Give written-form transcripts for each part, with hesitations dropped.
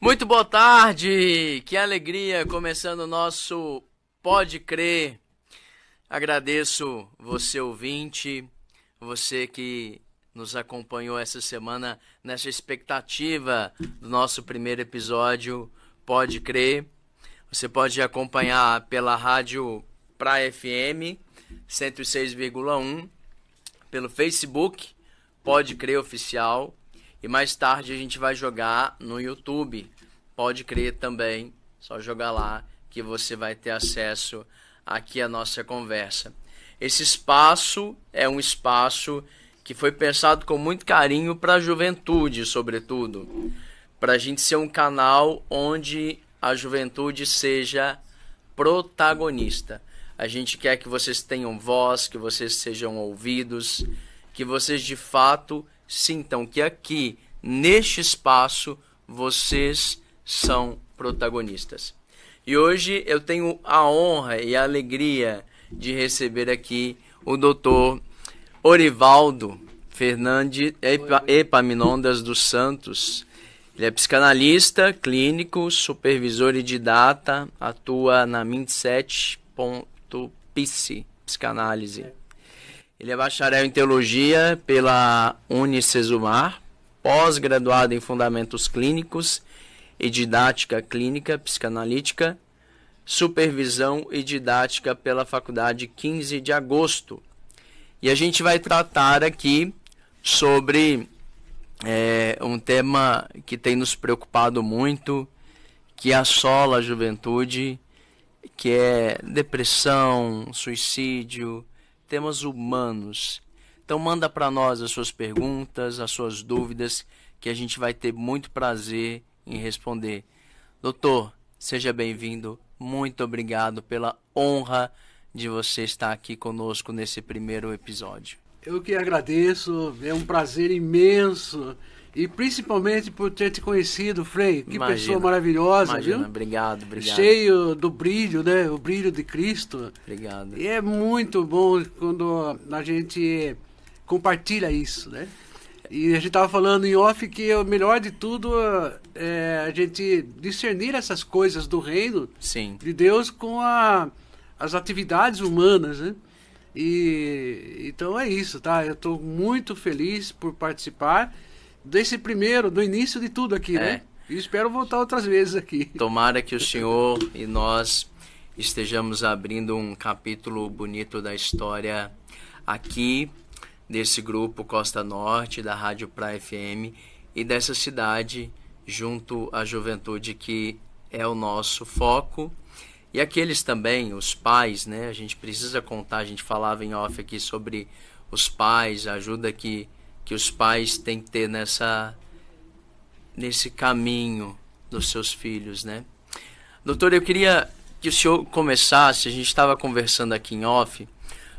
Muito boa tarde, que alegria, começando o nosso Pode Crer. Agradeço você ouvinte, você que nos acompanhou essa semana nessa expectativa do nosso primeiro episódio Pode Crer. Você pode acompanhar pela rádio Praia FM 106,1, pelo Facebook Pode Crer Oficial. E mais tarde a gente vai jogar no YouTube. Pode crer também. Só jogar lá que você vai ter acesso aqui à nossa conversa. Esse espaço é um espaço que foi pensado com muito carinho para a juventude, sobretudo. Para a gente ser um canal onde a juventude seja protagonista. A gente quer que vocês tenham voz, que vocês sejam ouvidos, que vocês de fato sintam que aqui, neste espaço, vocês são protagonistas. E hoje eu tenho a honra e a alegria de receber aqui o Dr. Orivaldo Fernandes Epaminondas dos Santos. Ele é psicanalista, clínico, supervisor e didata, atua na Mindset.psi, psicanálise. Ele é bacharel em teologia pela Unicesumar, pós-graduado em fundamentos clínicos e didática clínica psicanalítica, supervisão e didática pela Faculdade 15 de Agosto. E a gente vai tratar aqui sobre um tema que tem nos preocupado muito, que assola a juventude, que é depressão, suicídio, temas humanos. Então manda para nós as suas perguntas, as suas dúvidas, que a gente vai ter muito prazer em responder. Doutor, seja bem-vindo. Muito obrigado pela honra de você estar aqui conosco nesse primeiro episódio. Eu que agradeço, é um prazer imenso. E principalmente por ter te conhecido, Frei. Que pessoa maravilhosa, viu? Obrigado. Cheio do brilho, né? O brilho de Cristo. Obrigado. E é muito bom quando a gente compartilha isso, né? E a gente estava falando em off que o melhor de tudo é a gente discernir essas coisas do reino de Deus com as atividades humanas, né? E então é isso, tá? Eu estou muito feliz por participar desse primeiro, do início de tudo aqui, né? E espero voltar outras vezes aqui. Tomara que o senhor e nós estejamos abrindo um capítulo bonito da história aqui, desse grupo Costa Norte, da Rádio Praia FM e dessa cidade, junto à juventude que é o nosso foco. E aqueles também, os pais, né? A gente precisa contar, a gente falava em off aqui sobre os pais, a ajuda que os pais têm que ter nesse caminho dos seus filhos, né? Doutor, eu queria que o senhor começasse, a gente estava conversando aqui em off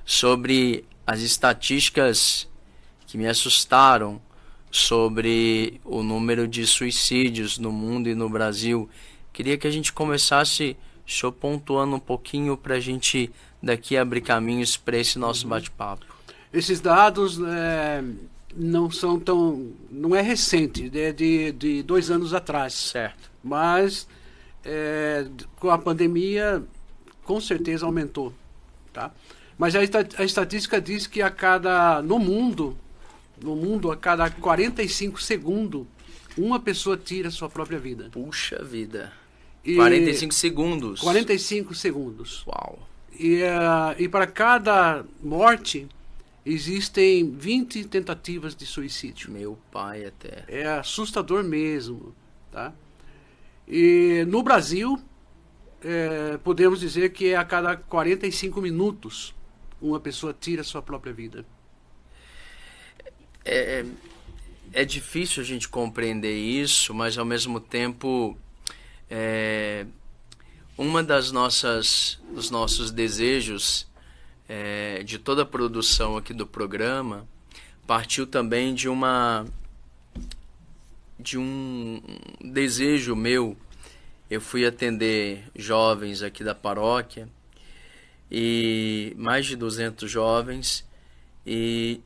sobre as estatísticas que me assustaram sobre o número de suicídios no mundo e no Brasil. Queria que a gente começasse, o senhor pontuando um pouquinho para a gente daqui abrir caminhos para esse nosso bate-papo. Esses dados não são tão... não é recente, é de 2 anos atrás. Certo. Mas com a pandemia, com certeza aumentou, tá? Mas a estatística diz que no mundo, a cada 45 segundos, uma pessoa tira sua própria vida. Puxa vida. 45 segundos. 45 segundos. Uau. E para cada morte, existem 20 tentativas de suicídio. Meu pai até. É assustador mesmo, tá? E no Brasil, podemos dizer que a cada 45 minutos, uma pessoa tira sua própria vida. É difícil a gente compreender isso, mas ao mesmo tempo uma dos nossos desejos de toda a produção aqui do programa partiu também de um desejo meu. Eu fui atender jovens aqui da paróquia e mais de 200 jovens, e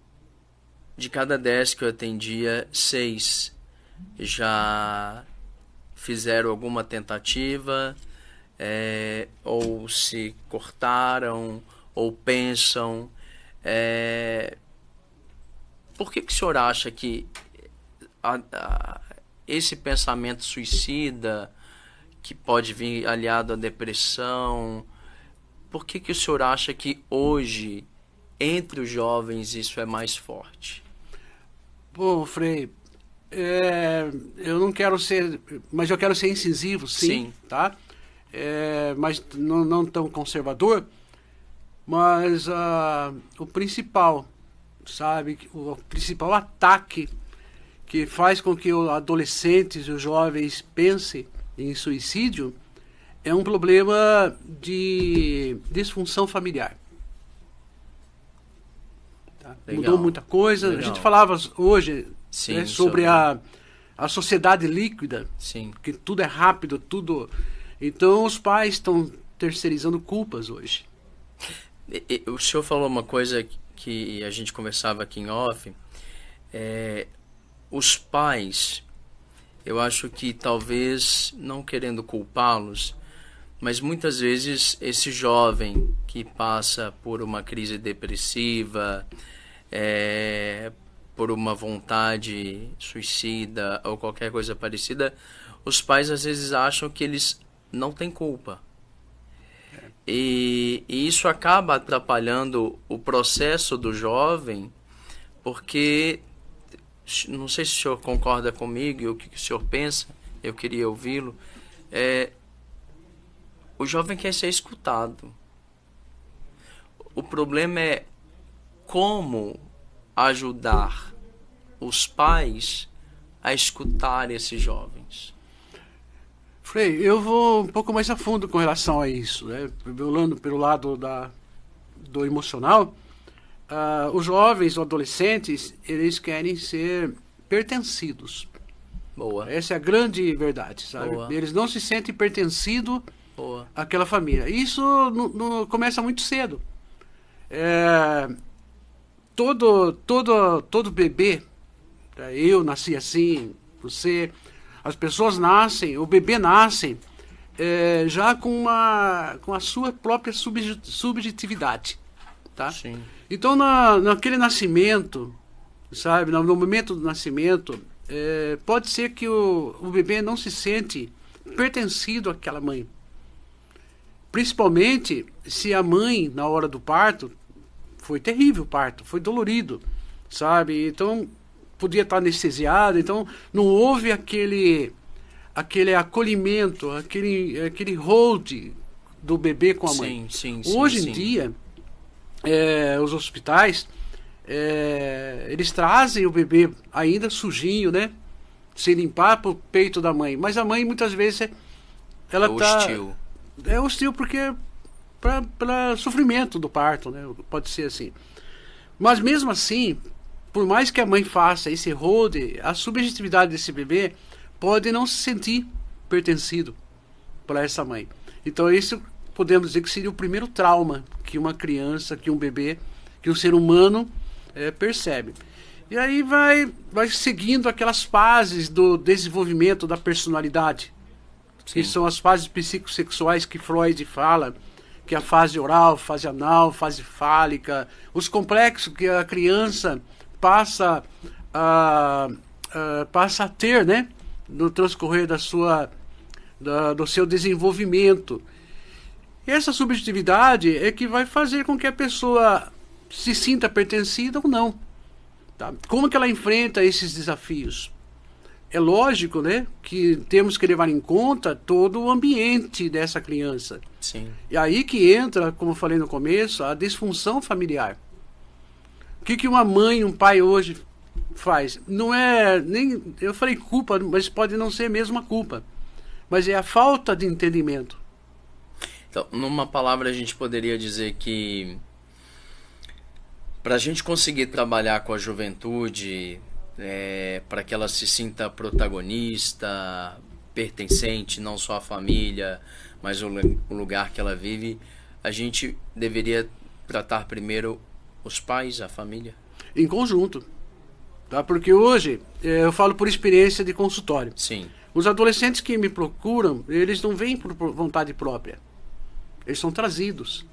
de cada 10 que eu atendia, 6 já fizeram alguma tentativa, ou se cortaram, ou pensam. Por que o senhor acha que esse pensamento suicida, que pode vir aliado à depressão, por que o senhor acha que hoje, entre os jovens, isso é mais forte? Bom, Frei, eu não quero ser, mas eu quero ser incisivo, sim. Tá? Mas não tão conservador, mas o principal, sabe, o principal ataque que faz com que os adolescentes e os jovens pensem em suicídio é um problema de disfunção familiar. Tá? Mudou muita coisa. Legal. A gente falava hoje, sim, né, sobre a sociedade líquida, sim, que tudo é rápido, tudo. Então os pais estão terceirizando culpas hoje. O senhor falou uma coisa que a gente conversava aqui em off. Os pais, eu acho que talvez, não querendo culpá-los, mas muitas vezes esse jovem que passa por uma crise depressiva, por uma vontade suicida ou qualquer coisa parecida, os pais às vezes acham que eles não têm culpa. E isso acaba atrapalhando o processo do jovem, porque, não sei se o senhor concorda comigo e o que o senhor pensa, eu queria ouvi-lo, o jovem quer ser escutado. O problema é como ajudar os pais a escutar esses jovens. Frei, eu vou um pouco mais a fundo com relação a isso, né? Olhando pelo lado do emocional, os jovens, os adolescentes, eles querem ser pertencidos. Boa. Essa é a grande verdade, sabe? Boa. Eles não se sentem pertencidos àquela família. Isso começa muito cedo. Todo bebê, eu nasci assim, você, as pessoas nascem, o bebê nasce já com a sua própria subjetividade, tá? Sim. Então naquele nascimento, sabe, no momento do nascimento, pode ser que o bebê não se sente pertencido àquela mãe, principalmente se a mãe, na hora do parto, foi terrível o parto, foi dolorido, sabe? Então, podia estar anestesiado, então não houve aquele acolhimento, aquele hold do bebê com a mãe. Sim, Hoje em dia, os hospitais, eles trazem o bebê ainda sujinho, né? Sem limpar pro peito da mãe. Mas a mãe, muitas vezes, ela hostil. É hostil porque para sofrimento do parto, né? Pode ser assim. Mas mesmo assim, por mais que a mãe faça esse hold, a subjetividade desse bebê pode não se sentir pertencido para essa mãe. Então isso podemos dizer que seria o primeiro trauma que uma criança, que um bebê, que um ser humano percebe. E aí vai seguindo aquelas fases do desenvolvimento da personalidade. Sim. Que são as fases psicossexuais que Freud fala, que é a fase oral, fase anal, fase fálica, os complexos que a criança passa a ter, né, no transcorrer do seu desenvolvimento. E essa subjetividade é que vai fazer com que a pessoa se sinta pertencida ou não. Tá? Como que ela enfrenta esses desafios? É lógico, né, que temos que levar em conta todo o ambiente dessa criança. Sim. E aí que entra, como eu falei no começo, a disfunção familiar. O que uma mãe e um pai hoje faz? Não é nem, eu falei culpa, mas pode não ser mesmo a culpa. Mas é a falta de entendimento. Então, numa palavra, a gente poderia dizer que para a gente conseguir trabalhar com a juventude, para que ela se sinta protagonista, pertencente, não só à família, mas o lugar que ela vive, a gente deveria tratar primeiro os pais, a família? Em conjunto. Tá? Porque hoje, eu falo por experiência de consultório. Sim. Os adolescentes que me procuram, eles não vêm por vontade própria. Eles são trazidos.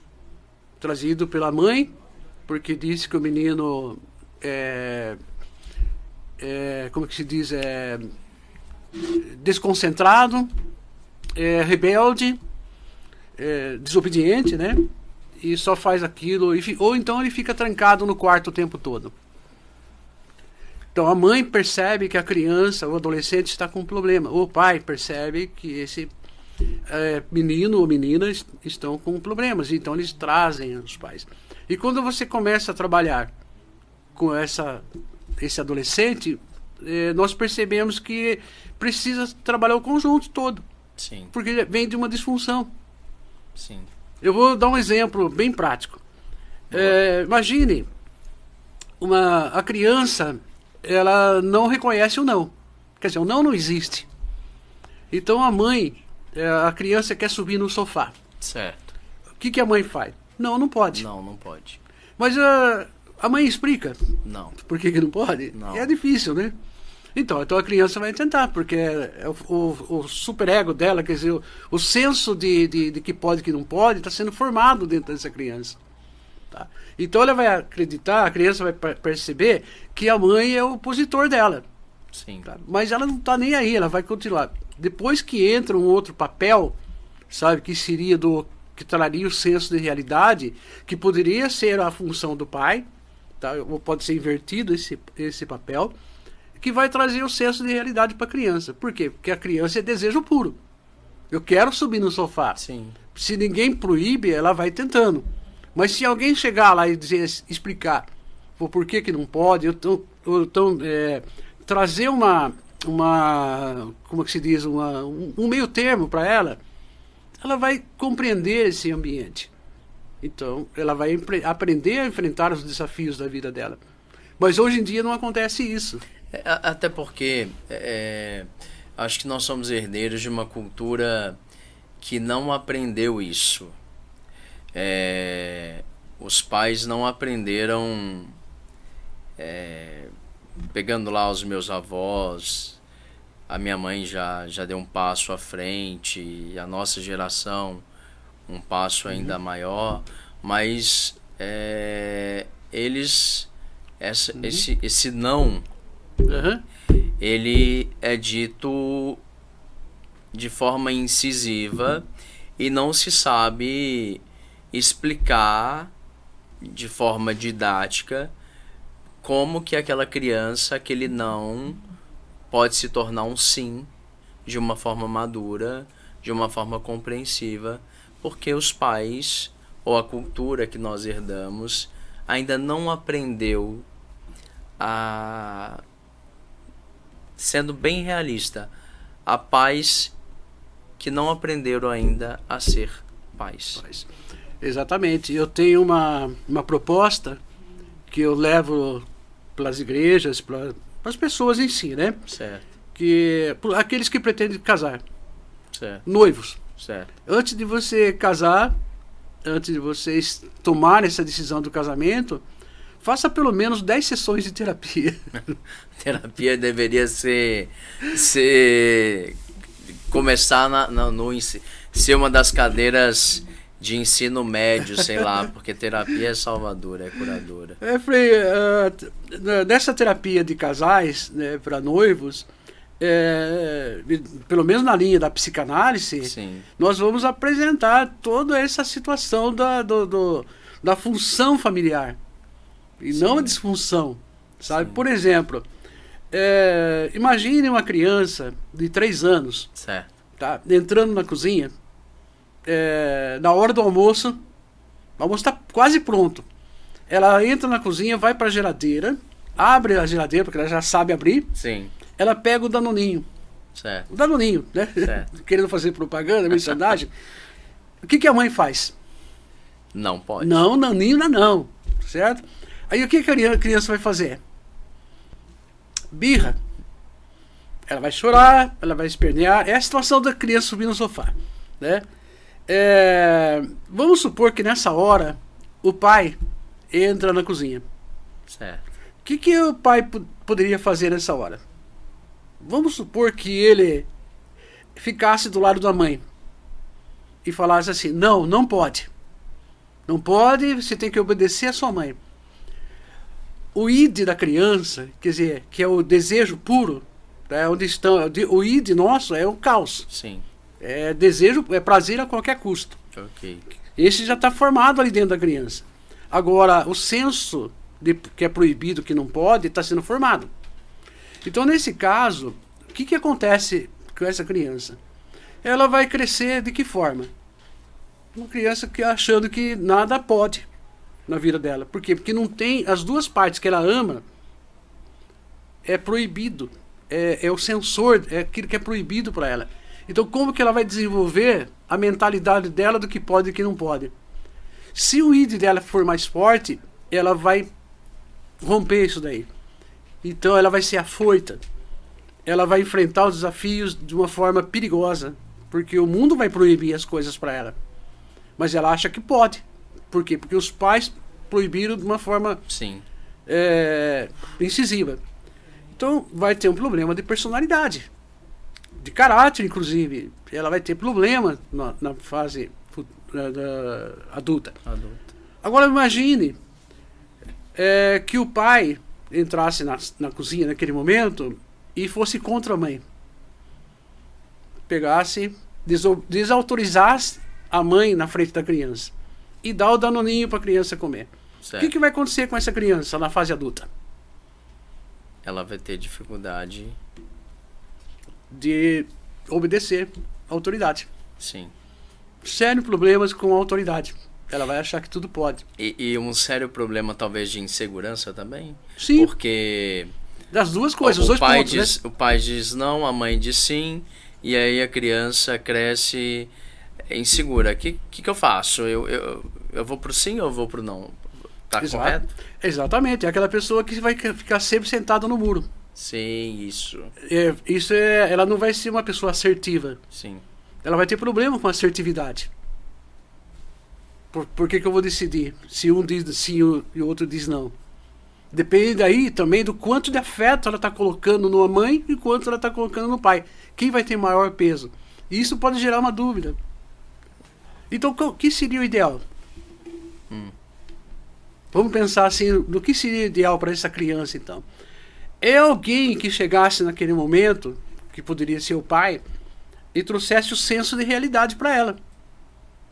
Trazido pela mãe, porque disse que o menino como que se diz? Desconcentrado, rebelde, desobediente, né? E só faz aquilo, ou então ele fica trancado no quarto o tempo todo. Então a mãe percebe que a criança, o adolescente está com um problema. O pai percebe que esse menino ou menina estão com problemas. Então eles trazem os pais. E quando você começa a trabalhar com esse adolescente, nós percebemos que precisa trabalhar o conjunto todo. Sim. Porque vem de uma disfunção. Sim. Eu vou dar um exemplo bem prático. Imagine a criança, ela não reconhece o não. Quer dizer, o não existe. Então a mãe, a criança quer subir no sofá. Certo. O que a mãe faz? Não pode. Não pode. Mas a mãe explica. Não. Por que não pode? Não. É difícil, né? Então a criança vai tentar, porque o superego dela, quer dizer, o senso de que pode e que não pode, está sendo formado dentro dessa criança. Tá? Então ela vai acreditar, a criança vai perceber que a mãe é o opositor dela. Sim. Tá? Mas ela não está nem aí, ela vai continuar. Depois que entra um outro papel, sabe, que seria que traria o senso de realidade, que poderia ser a função do pai, tá? Ou pode ser invertido esse papel, que vai trazer o senso de realidade para a criança. Por quê? Porque a criança é desejo puro. Eu quero subir no sofá. Sim. Se ninguém proíbe, ela vai tentando. Mas se alguém chegar lá e explicar por que não pode, trazer como que se diz, um meio termo para ela vai compreender esse ambiente. Então, ela vai aprender a enfrentar os desafios da vida dela. Mas hoje em dia não acontece isso. Até porque acho que nós somos herdeiros de uma cultura que não aprendeu isso. Os pais não aprenderam, pegando lá os meus avós, a minha mãe já deu um passo à frente, e a nossa geração um passo ainda maior, mas esse não, ele é dito de forma incisiva e não se sabe explicar de forma didática como que aquela criança, aquele não, pode se tornar um sim de uma forma madura, de uma forma compreensiva, porque os pais ou a cultura que nós herdamos ainda não aprendeu sendo bem realista, a pais que não aprenderam ainda a ser pais. Exatamente. Eu tenho uma proposta que eu levo pelas igrejas, para as pessoas em si, né? Certo. Aqueles que pretendem casar. Certo. Noivos. Certo. Antes de você casar, antes de vocês tomarem essa decisão do casamento, faça pelo menos 10 sessões de terapia. Terapia deveria começar ser uma das cadeiras de ensino médio, sei lá, porque terapia é salvadora, é curadora. Nessa terapia de casais, né, para noivos, pelo menos na linha da psicanálise, sim, nós vamos apresentar toda essa situação da função familiar e sim, não a disfunção, sabe? Sim. Por exemplo, imagine uma criança de 3 anos, certo, tá, entrando na cozinha, na hora do almoço, o almoço está quase pronto. Ela entra na cozinha, vai para a geladeira, abre a geladeira, porque ela já sabe abrir. Sim. Ela pega o Danoninho. Certo. O Danoninho, né? Certo. Querendo fazer propaganda, merchandising. O que a mãe faz? Não pode. Não, Naninho não. Certo? Aí o que a criança vai fazer? Birra. Ela vai chorar, ela vai espernear. É a situação da criança subir no sofá, né? Vamos supor que nessa hora o pai entra na cozinha. Certo. O que o pai poderia fazer nessa hora? Vamos supor que ele ficasse do lado da mãe e falasse assim, não, não pode. Não pode, você tem que obedecer a sua mãe. O id da criança, quer dizer, que é o desejo puro, né, onde estão, o id nosso é o caos. Sim. É desejo, é prazer a qualquer custo. Ok. Esse já está formado ali dentro da criança. Agora, o senso de que é proibido, que não pode, está sendo formado. Então, nesse caso, o que acontece com essa criança? Ela vai crescer de que forma? Uma criança que achando que nada pode na vida dela. Por quê? Porque não tem as duas partes que ela ama, é proibido. É o sensor, é aquilo que é proibido para ela. Então, como que ela vai desenvolver a mentalidade dela do que pode e que não pode? Se o id dela for mais forte, ela vai romper isso daí. Então, ela vai ser afoita. Ela vai enfrentar os desafios de uma forma perigosa, porque o mundo vai proibir as coisas para ela. Mas ela acha que pode. Por quê? Porque os pais proibiram de uma forma Sim. incisiva. Então, vai ter um problema de personalidade. De caráter, inclusive. Ela vai ter problema na fase adulta. Agora imagine que o pai entrasse na cozinha naquele momento e fosse contra a mãe. Pegasse, desautorizasse a mãe na frente da criança e dá o danoninho para a criança comer. Certo. O que vai acontecer com essa criança na fase adulta? Ela vai ter dificuldade de obedecer a autoridade. Sim. Sérios problemas com a autoridade. Ela vai achar que tudo pode. E um sério problema talvez de insegurança também? Sim. Porque das duas coisas, os dois pontos, né? O pai diz não, a mãe diz sim, e aí a criança cresce insegura. O que eu faço? Eu vou pro sim ou eu vou pro não? Tá correto? Exatamente. É aquela pessoa que vai ficar sempre sentada no muro. Sim, isso. Ela não vai ser uma pessoa assertiva. Sim. Ela vai ter problema com a assertividade. Por que eu vou decidir se um diz sim e o outro diz não? Depende aí também do quanto de afeto ela está colocando numa mãe e quanto ela está colocando no pai. Quem vai ter maior peso? E isso pode gerar uma dúvida. Então, o que seria o ideal? Vamos pensar assim, no que seria ideal para essa criança, então. É alguém que chegasse naquele momento, que poderia ser o pai, e trouxesse o senso de realidade para ela.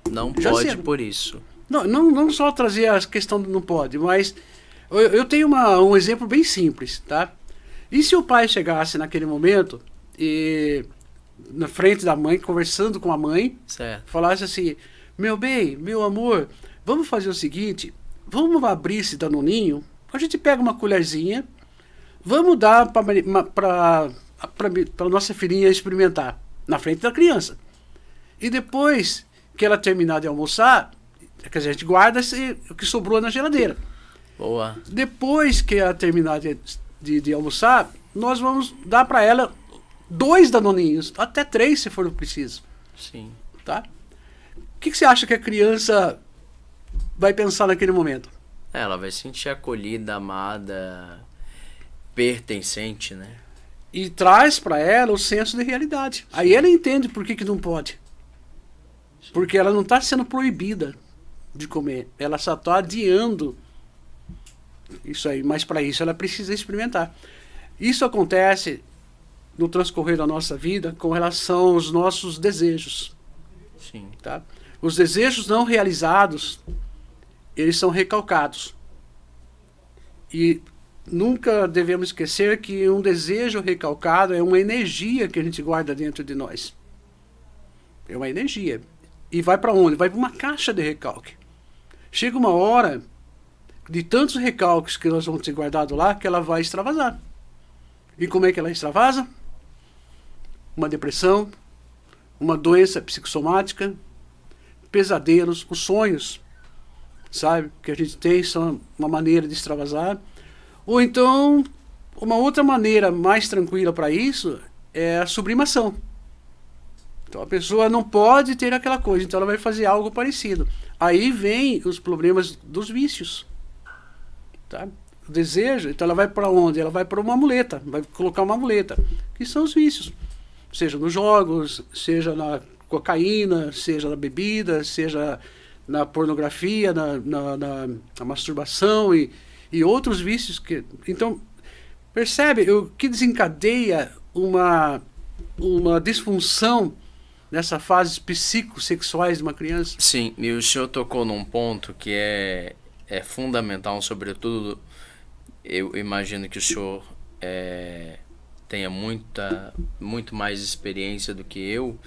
Não pode por isso. Não só trazer a questão do não pode, mas eu tenho um exemplo bem simples, tá? E se o pai chegasse naquele momento e na frente da mãe, conversando com a mãe, certo, falasse assim: meu bem, meu amor, vamos fazer o seguinte, vamos abrir esse danoninho, a gente pega uma colherzinha, vamos dar para nossa filhinha experimentar na frente da criança. E depois que ela terminar de almoçar, a gente guarda o que sobrou na geladeira. Boa. Depois que ela terminar de almoçar, nós vamos dar para ela 2 danoninhos, até 3 se for preciso. Sim. Tá? O que você acha que a criança vai pensar naquele momento? Ela vai se sentir acolhida, amada, pertencente, né? E traz para ela o senso de realidade. Sim. Aí ela entende por que não pode. Sim. Porque ela não está sendo proibida de comer. Ela só está adiando isso aí. Mas para isso ela precisa experimentar. Isso acontece no transcorrer da nossa vida com relação aos nossos desejos. Sim. Tá? Os desejos não realizados, eles são recalcados. E nunca devemos esquecer que um desejo recalcado é uma energia que a gente guarda dentro de nós. É uma energia. E vai para onde? Vai para uma caixa de recalque. Chega uma hora, de tantos recalques que nós vamos ter guardado lá, que ela vai extravasar. E como é que ela extravasa? Uma depressão, uma doença psicossomática, pesadelos, os sonhos, sabe, que a gente tem são uma maneira de extravasar. Ou então, uma outra maneira mais tranquila para isso é a sublimação. Então a pessoa não pode ter aquela coisa, então ela vai fazer algo parecido. Aí vem os problemas dos vícios. Tá? O desejo, então ela vai para onde? Ela vai para uma muleta, vai colocar uma muleta, que são os vícios. seja nos jogos, seja na cocaína, seja na bebida, seja na pornografia, na masturbação e outros vícios. Então, percebe o que desencadeia uma disfunção nessa fase psicossexuais de uma criança? Sim, e o senhor tocou num ponto que é fundamental, sobretudo, eu imagino que o senhor tenha muito mais experiência do que eu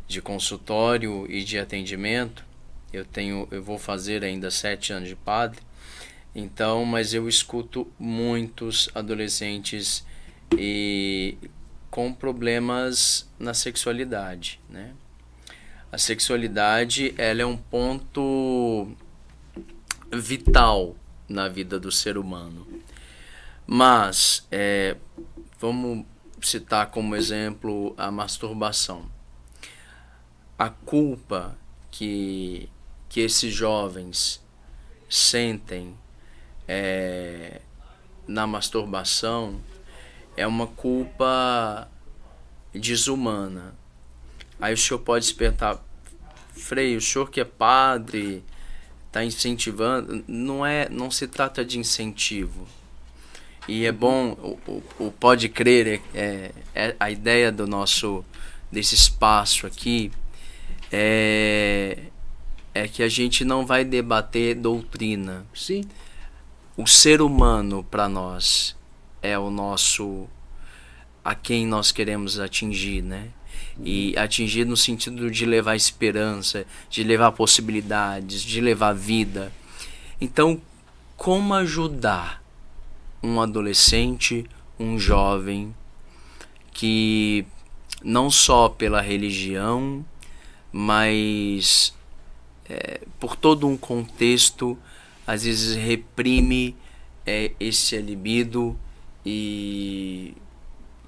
de consultório e de atendimento. Eu vou fazer ainda 7 anos de padre, então, mas eu escuto muitos adolescentes com problemas na sexualidade, né? A sexualidade, ela é um ponto vital na vida do ser humano. Mas, vamos citar como exemplo a masturbação. A culpa que esses jovens sentem na masturbação é uma culpa desumana. Aí o senhor pode despertar, Frei, o senhor que é padre, está incentivando. Não se trata de incentivo. E é bom, o Pode Crer, a ideia desse espaço aqui, é que a gente não vai debater doutrina. Sim. O ser humano, para nós, é a quem nós queremos atingir, né? E atingir no sentido de levar esperança, de levar possibilidades, de levar vida. Então, como ajudar um adolescente, um jovem, que não só pela religião, mas por todo um contexto, às vezes reprime esse libido e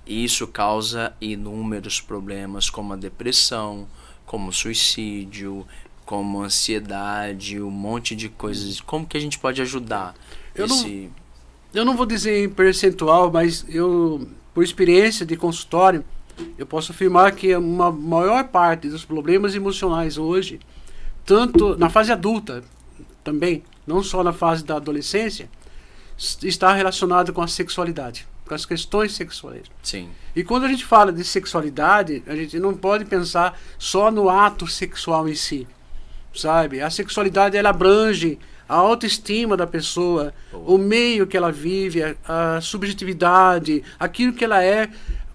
isso causa inúmeros problemas, como a depressão, como o suicídio, como a ansiedade, um monte de coisas. Como que a gente pode ajudar Eu não vou dizer em percentual, mas por experiência de consultório, eu posso afirmar que uma maior parte dos problemas emocionais hoje, tanto na fase adulta também, não só na fase da adolescência, está relacionado com a sexualidade, com as questões sexuais. Sim. E quando a gente fala de sexualidade, a gente não pode pensar só no ato sexual em si, sabe? A sexualidade, ela abrange a autoestima da pessoa, o meio que ela vive, a subjetividade, aquilo que ela é,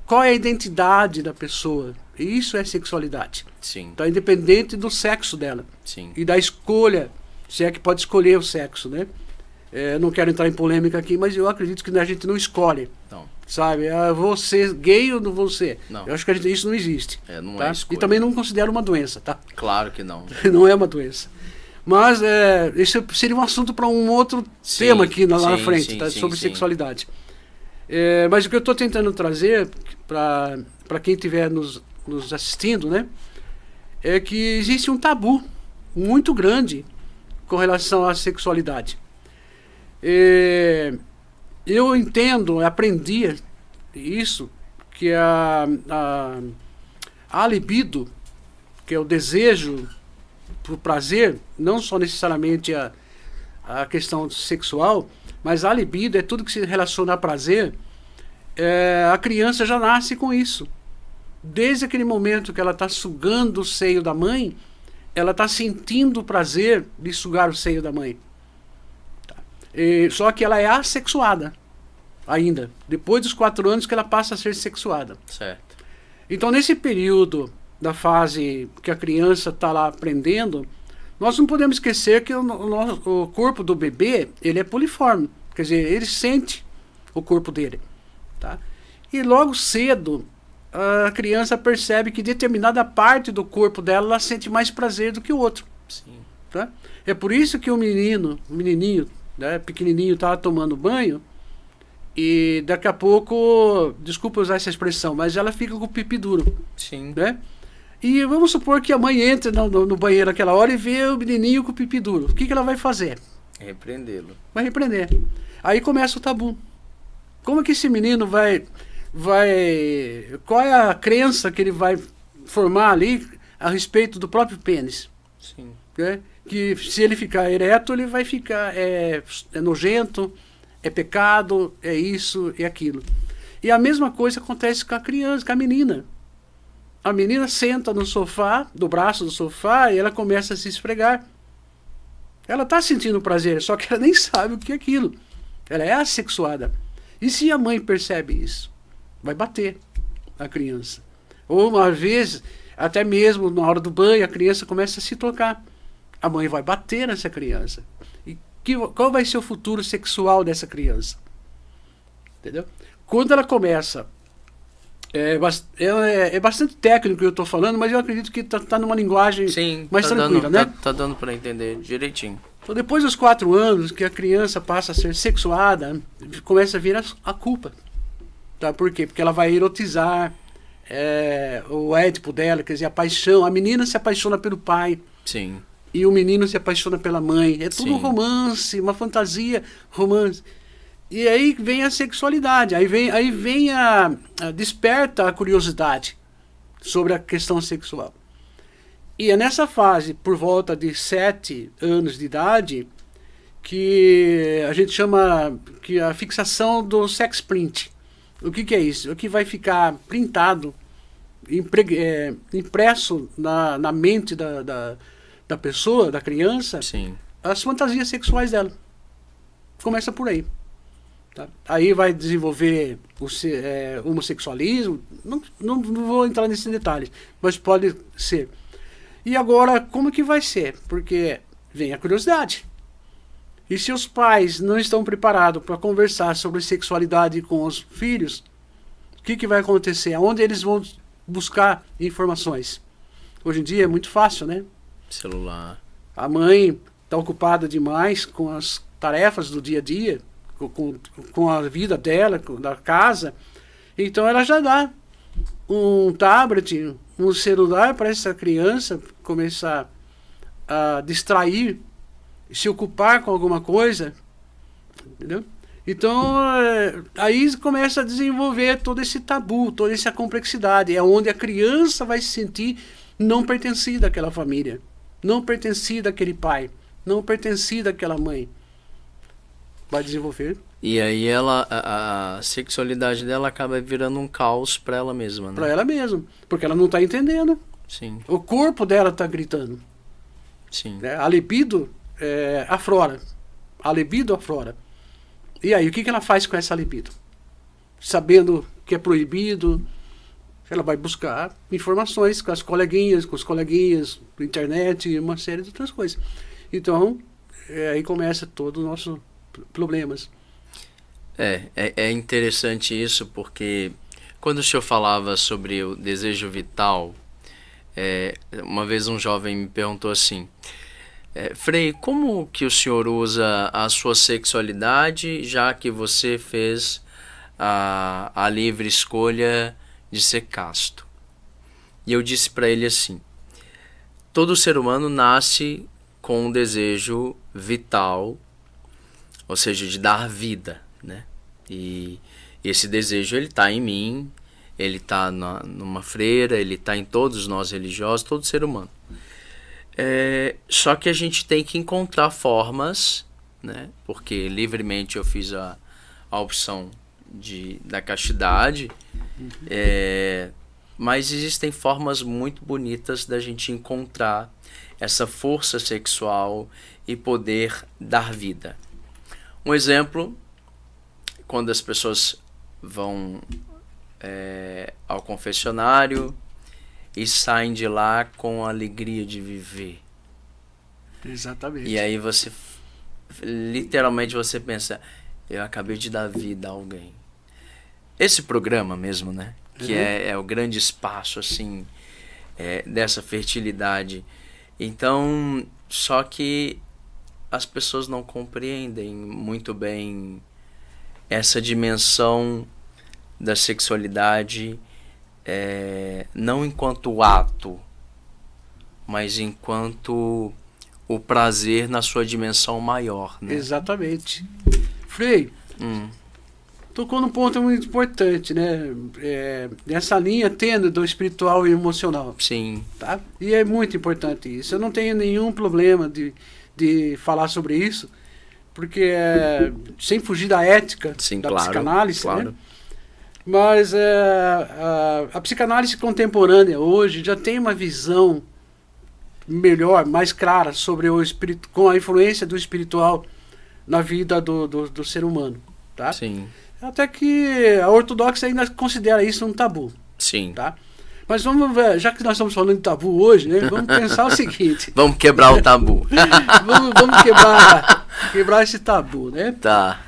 qual é a identidade da pessoa. E isso é sexualidade. Sim. Então, independente do sexo dela. Sim. E da escolha, se é que pode escolher o sexo, né? Não quero entrar em polêmica aqui, mas eu acredito que a gente não escolhe. Não. Sabe? Vou ser gay ou não vou ser? Não. Eu acho que isso não existe. Não tá? é escolha. E também não considero uma doença, tá? Claro que não. Não é uma doença. Mas isso seria um assunto para um outro tema aqui lá na frente, tá? Sobre sexualidade. Mas o que eu estou tentando trazer para quem estiver nos assistindo, né? É que existe um tabu muito grande com relação à sexualidade. Eu entendo, aprendi isso, que a libido, que é o desejo pro prazer, não só necessariamente a questão sexual, mas a libido é tudo que se relaciona a prazer. A criança já nasce com isso. Desde aquele momento que ela está sugando o seio da mãe, ela está sentindo o prazer de sugar o seio da mãe. Só que ela é assexuada ainda, depois dos 4 anos que ela passa a ser sexuada. Certo. Então, nesse período da fase que a criança está lá aprendendo, nós não podemos esquecer que o corpo do bebê, ele é poliforme, quer dizer, ele sente o corpo dele, tá? E logo cedo a criança percebe que determinada parte do corpo dela ela sente mais prazer do que o outro. Sim. Tá? É por isso que o menininho, né, pequenininho, estava tomando banho e daqui a pouco, desculpa usar essa expressão, mas ela fica com o pipi duro. Sim. Né? E vamos supor que a mãe entra no banheiro naquela hora e vê o menininho com o pipi duro. O que ela vai fazer? Repreendê-lo. Vai repreender. Aí começa o tabu. Como que esse menino vai qual é a crença que ele vai formar ali a respeito do próprio pênis. Sim. Né? Que se ele ficar ereto, ele vai ficar nojento, é pecado, é isso, é aquilo. E a mesma coisa acontece com a criança, com a menina. A menina senta no sofá, do braço do sofá, e ela começa a se esfregar. Ela está sentindo prazer, só que ela nem sabe o que é aquilo. Ela é assexuada. E se a mãe percebe isso? Vai bater a criança. Ou uma vez, até mesmo na hora do banho, a criança começa a se tocar. A mãe vai bater nessa criança. E qual vai ser o futuro sexual dessa criança? Entendeu? Quando ela começa... É bastante técnico que eu estou falando, mas eu acredito que está numa linguagem mais tranquila, né? Tá dando para entender direitinho. Então, depois dos 4 anos que a criança passa a ser sexuada, começa a vir a culpa. Tá? Por quê? Porque ela vai erotizar o édipo dela, quer dizer, a paixão. A menina se apaixona pelo pai. Sim. E o menino se apaixona pela mãe. É tudo Sim. romance, uma fantasia, romance. E aí vem a sexualidade, aí vem desperta a curiosidade sobre a questão sexual. E é nessa fase, por volta de 7 anos de idade, que a gente chama que a fixação do sex print. O que é isso? O que vai ficar printado, impresso na mente da pessoa, da criança, Sim. as fantasias sexuais dela. Começa por aí. Tá? Aí vai desenvolver o homossexualismo, não vou entrar nesses detalhes, mas pode ser. E agora, como que vai ser? Porque vem a curiosidade. E se os pais não estão preparados para conversar sobre sexualidade com os filhos, o que vai acontecer? Aonde eles vão buscar informações? Hoje em dia é muito fácil, né? Celular. A mãe está ocupada demais com as tarefas do dia a dia, com a vida dela, da casa, então ela já dá um tablet, um celular para essa criança começar a distrair, se ocupar com alguma coisa, entendeu? Então aí começa a desenvolver todo esse tabu, toda essa complexidade, é onde a criança vai se sentir não pertencida àquela família, não pertencida àquele pai, não pertencida àquela mãe. Vai desenvolver. E aí a sexualidade dela acaba virando um caos para ela mesma, né? Para ela mesma, porque ela não está entendendo. Sim. O corpo dela está gritando. Sim. A libido aflora. A libido aflora. E aí, o que ela faz com essa libido? Sabendo que é proibido, ela vai buscar informações com as coleguinhas, com os coleguinhas, na internet e uma série de outras coisas. Então, aí começa todo o nosso problemas. É interessante isso, porque quando o senhor falava sobre o desejo vital, uma vez um jovem me perguntou assim, Frei, como que o senhor usa a sua sexualidade, já que você fez a livre escolha de ser casto? E eu disse para ele assim, todo ser humano nasce com um desejo vital, ou seja, de dar vida, né? E esse desejo, ele está em mim, ele está numa freira, ele está em todos nós religiosos, todo ser humano. Só que a gente tem que encontrar formas, né? Porque livremente eu fiz a opção da castidade, mas existem formas muito bonitas da gente encontrar essa força sexual e poder dar vida. Um exemplo, quando as pessoas vão ao confessionário e saem de lá com a alegria de viver. Exatamente. E aí você, literalmente você pensa, eu acabei de dar vida a alguém. Esse programa mesmo, né? Que é o grande espaço, assim, dessa fertilidade. Então, só que as pessoas não compreendem muito bem essa dimensão da sexualidade, não enquanto ato, mas enquanto o prazer na sua dimensão maior, né? Exatamente. Frei, tocou num ponto muito importante, né? Nessa linha tênue do espiritual e emocional. Sim. Tá? E é muito importante isso. Eu não tenho nenhum problema de falar sobre isso, porque sem fugir da ética da psicanálise, claro. Né? Mas a psicanálise contemporânea hoje já tem uma visão melhor, mais clara sobre o espírito, com a influência do espiritual na vida do ser humano. Tá? Sim. Até que a ortodoxa ainda considera isso um tabu. Sim. Tá? Mas vamos ver, já que nós estamos falando de tabu hoje, né, vamos pensar o seguinte. Vamos quebrar o tabu. vamos quebrar esse tabu, né? Tá.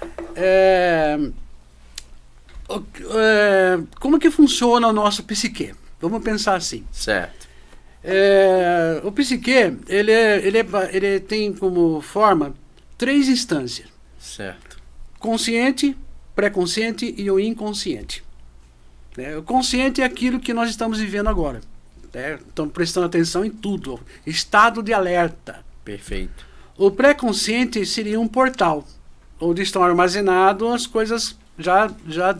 Como que funciona o nosso psique? Vamos pensar assim. Certo. O psique, ele tem como forma 3 instâncias. Certo. Consciente, pré-consciente e o inconsciente. O consciente é aquilo que nós estamos vivendo agora. Estamos prestando atenção em tudo. Estado de alerta. Perfeito. O pré-consciente seria um portal, onde estão armazenadas as coisas já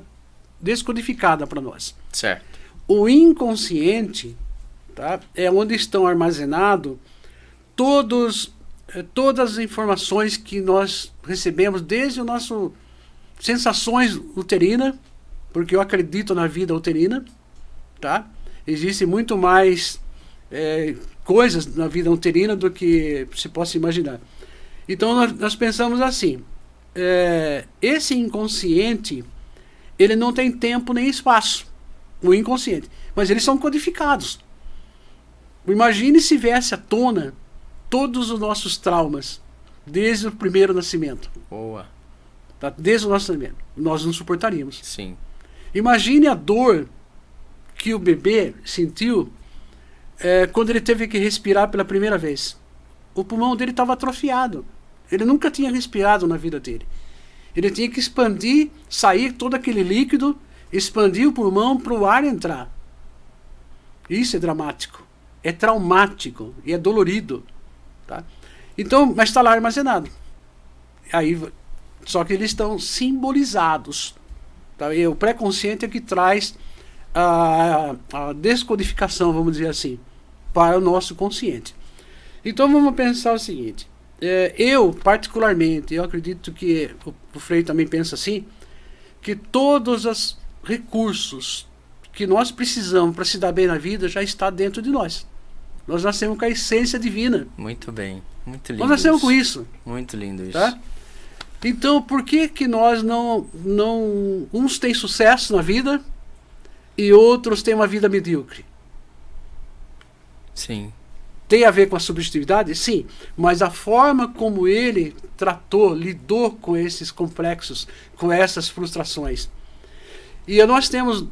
descodificadas para nós. Certo. O inconsciente, tá, é onde estão armazenadas todas as informações que nós recebemos desde o nosso sensações uterinas, porque eu acredito na vida uterina, tá? Existe muito mais coisas na vida uterina do que se possa imaginar. Então nós pensamos assim, esse inconsciente, ele não tem tempo nem espaço, o inconsciente, mas eles são codificados. Imagine se viesse à tona todos os nossos traumas, desde o primeiro nascimento. Boa. Tá? Desde o nosso nascimento. Nós não suportaríamos. Sim. Imagine a dor que o bebê sentiu quando ele teve que respirar pela primeira vez. O pulmão dele estava atrofiado. Ele nunca tinha respirado na vida dele. Ele tinha que expandir, sair todo aquele líquido, expandir o pulmão para o ar entrar. Isso é dramático. É traumático e é dolorido. Tá? Então, mas está lá armazenado. Aí, só que eles estão simbolizados. Tá? E o pré-consciente é que traz a descodificação, vamos dizer assim, para o nosso consciente. Então vamos pensar o seguinte. Eu, particularmente, eu acredito que o Frei também pensa assim, que todos os recursos que nós precisamos para se dar bem na vida já está dentro de nós. Nós nascemos com a essência divina. Muito bem, muito lindo. Nós nascemos com isso. Muito lindo isso. Tá? Então, por que nós não... Uns têm sucesso na vida e outros têm uma vida medíocre? Sim. Tem a ver com a subjetividade? Sim. Mas a forma como ele lidou com esses complexos, com essas frustrações. E nós temos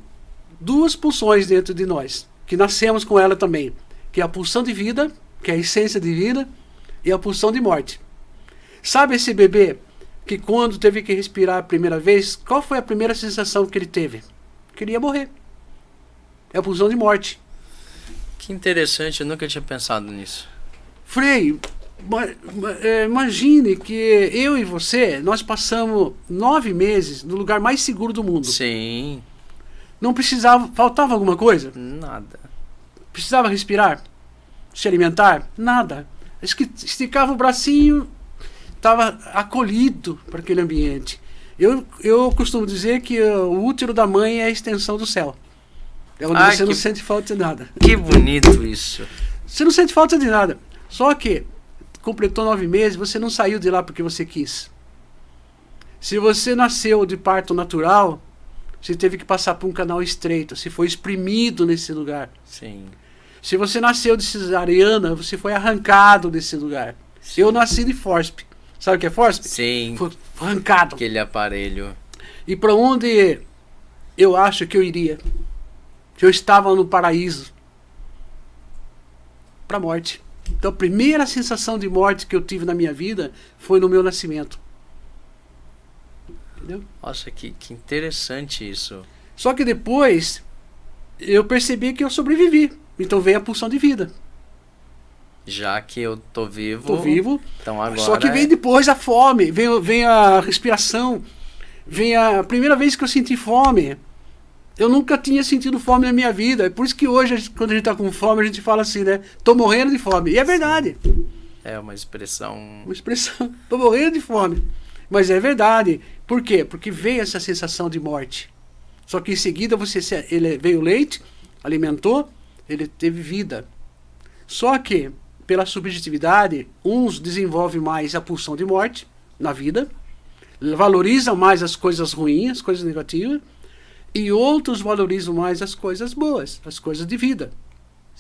2 pulsões dentro de nós, que nascemos com ela também, que é a pulsão de vida, que é a essência divina, e a pulsão de morte. Sabe esse bebê que quando teve que respirar a primeira vez, qual foi a primeira sensação que ele teve? Que ele ia morrer. É a pulsão de morte. Que interessante, eu nunca tinha pensado nisso. Frei, imagine que eu e você, nós passamos 9 meses no lugar mais seguro do mundo. Sim. Não precisava, faltava alguma coisa? Nada. Precisava respirar? Se alimentar? Nada. Esticava o bracinho, estava acolhido para aquele ambiente. Eu costumo dizer que o útero da mãe é a extensão do céu. É onde você não sente falta de nada. Que bonito isso. Você não sente falta de nada. Só que completou 9 meses, você não saiu de lá porque você quis. Se você nasceu de parto natural, você teve que passar por um canal estreito. Você foi exprimido nesse lugar. Sim. Se você nasceu de cesariana, você foi arrancado desse lugar. Sim. Eu nasci de fórceps. Sabe o que é fórceps? Sim. Foi arrancado. Aquele aparelho. E para onde eu acho que eu iria? Que eu estava no paraíso. Para a morte. Então a primeira sensação de morte que eu tive na minha vida foi no meu nascimento. Entendeu? Nossa, que interessante isso. Só que depois eu percebi que eu sobrevivi. Então veio a pulsão de vida. Já que eu tô vivo. Tô vivo. Então agora. Só que vem depois a fome, vem a respiração, vem a primeira vez que eu senti fome. Eu nunca tinha sentido fome na minha vida. É por isso que hoje, quando a gente está com fome, a gente fala assim, né? Tô morrendo de fome. E é verdade. É uma expressão. Uma expressão. Tô morrendo de fome. Mas é verdade. Por quê? Porque veio essa sensação de morte. Só que em seguida veio o leite, alimentou, ele teve vida. Só que, pela subjetividade, uns desenvolvem mais a pulsão de morte na vida, valorizam mais as coisas ruins, as coisas negativas, e outros valorizam mais as coisas boas, as coisas de vida.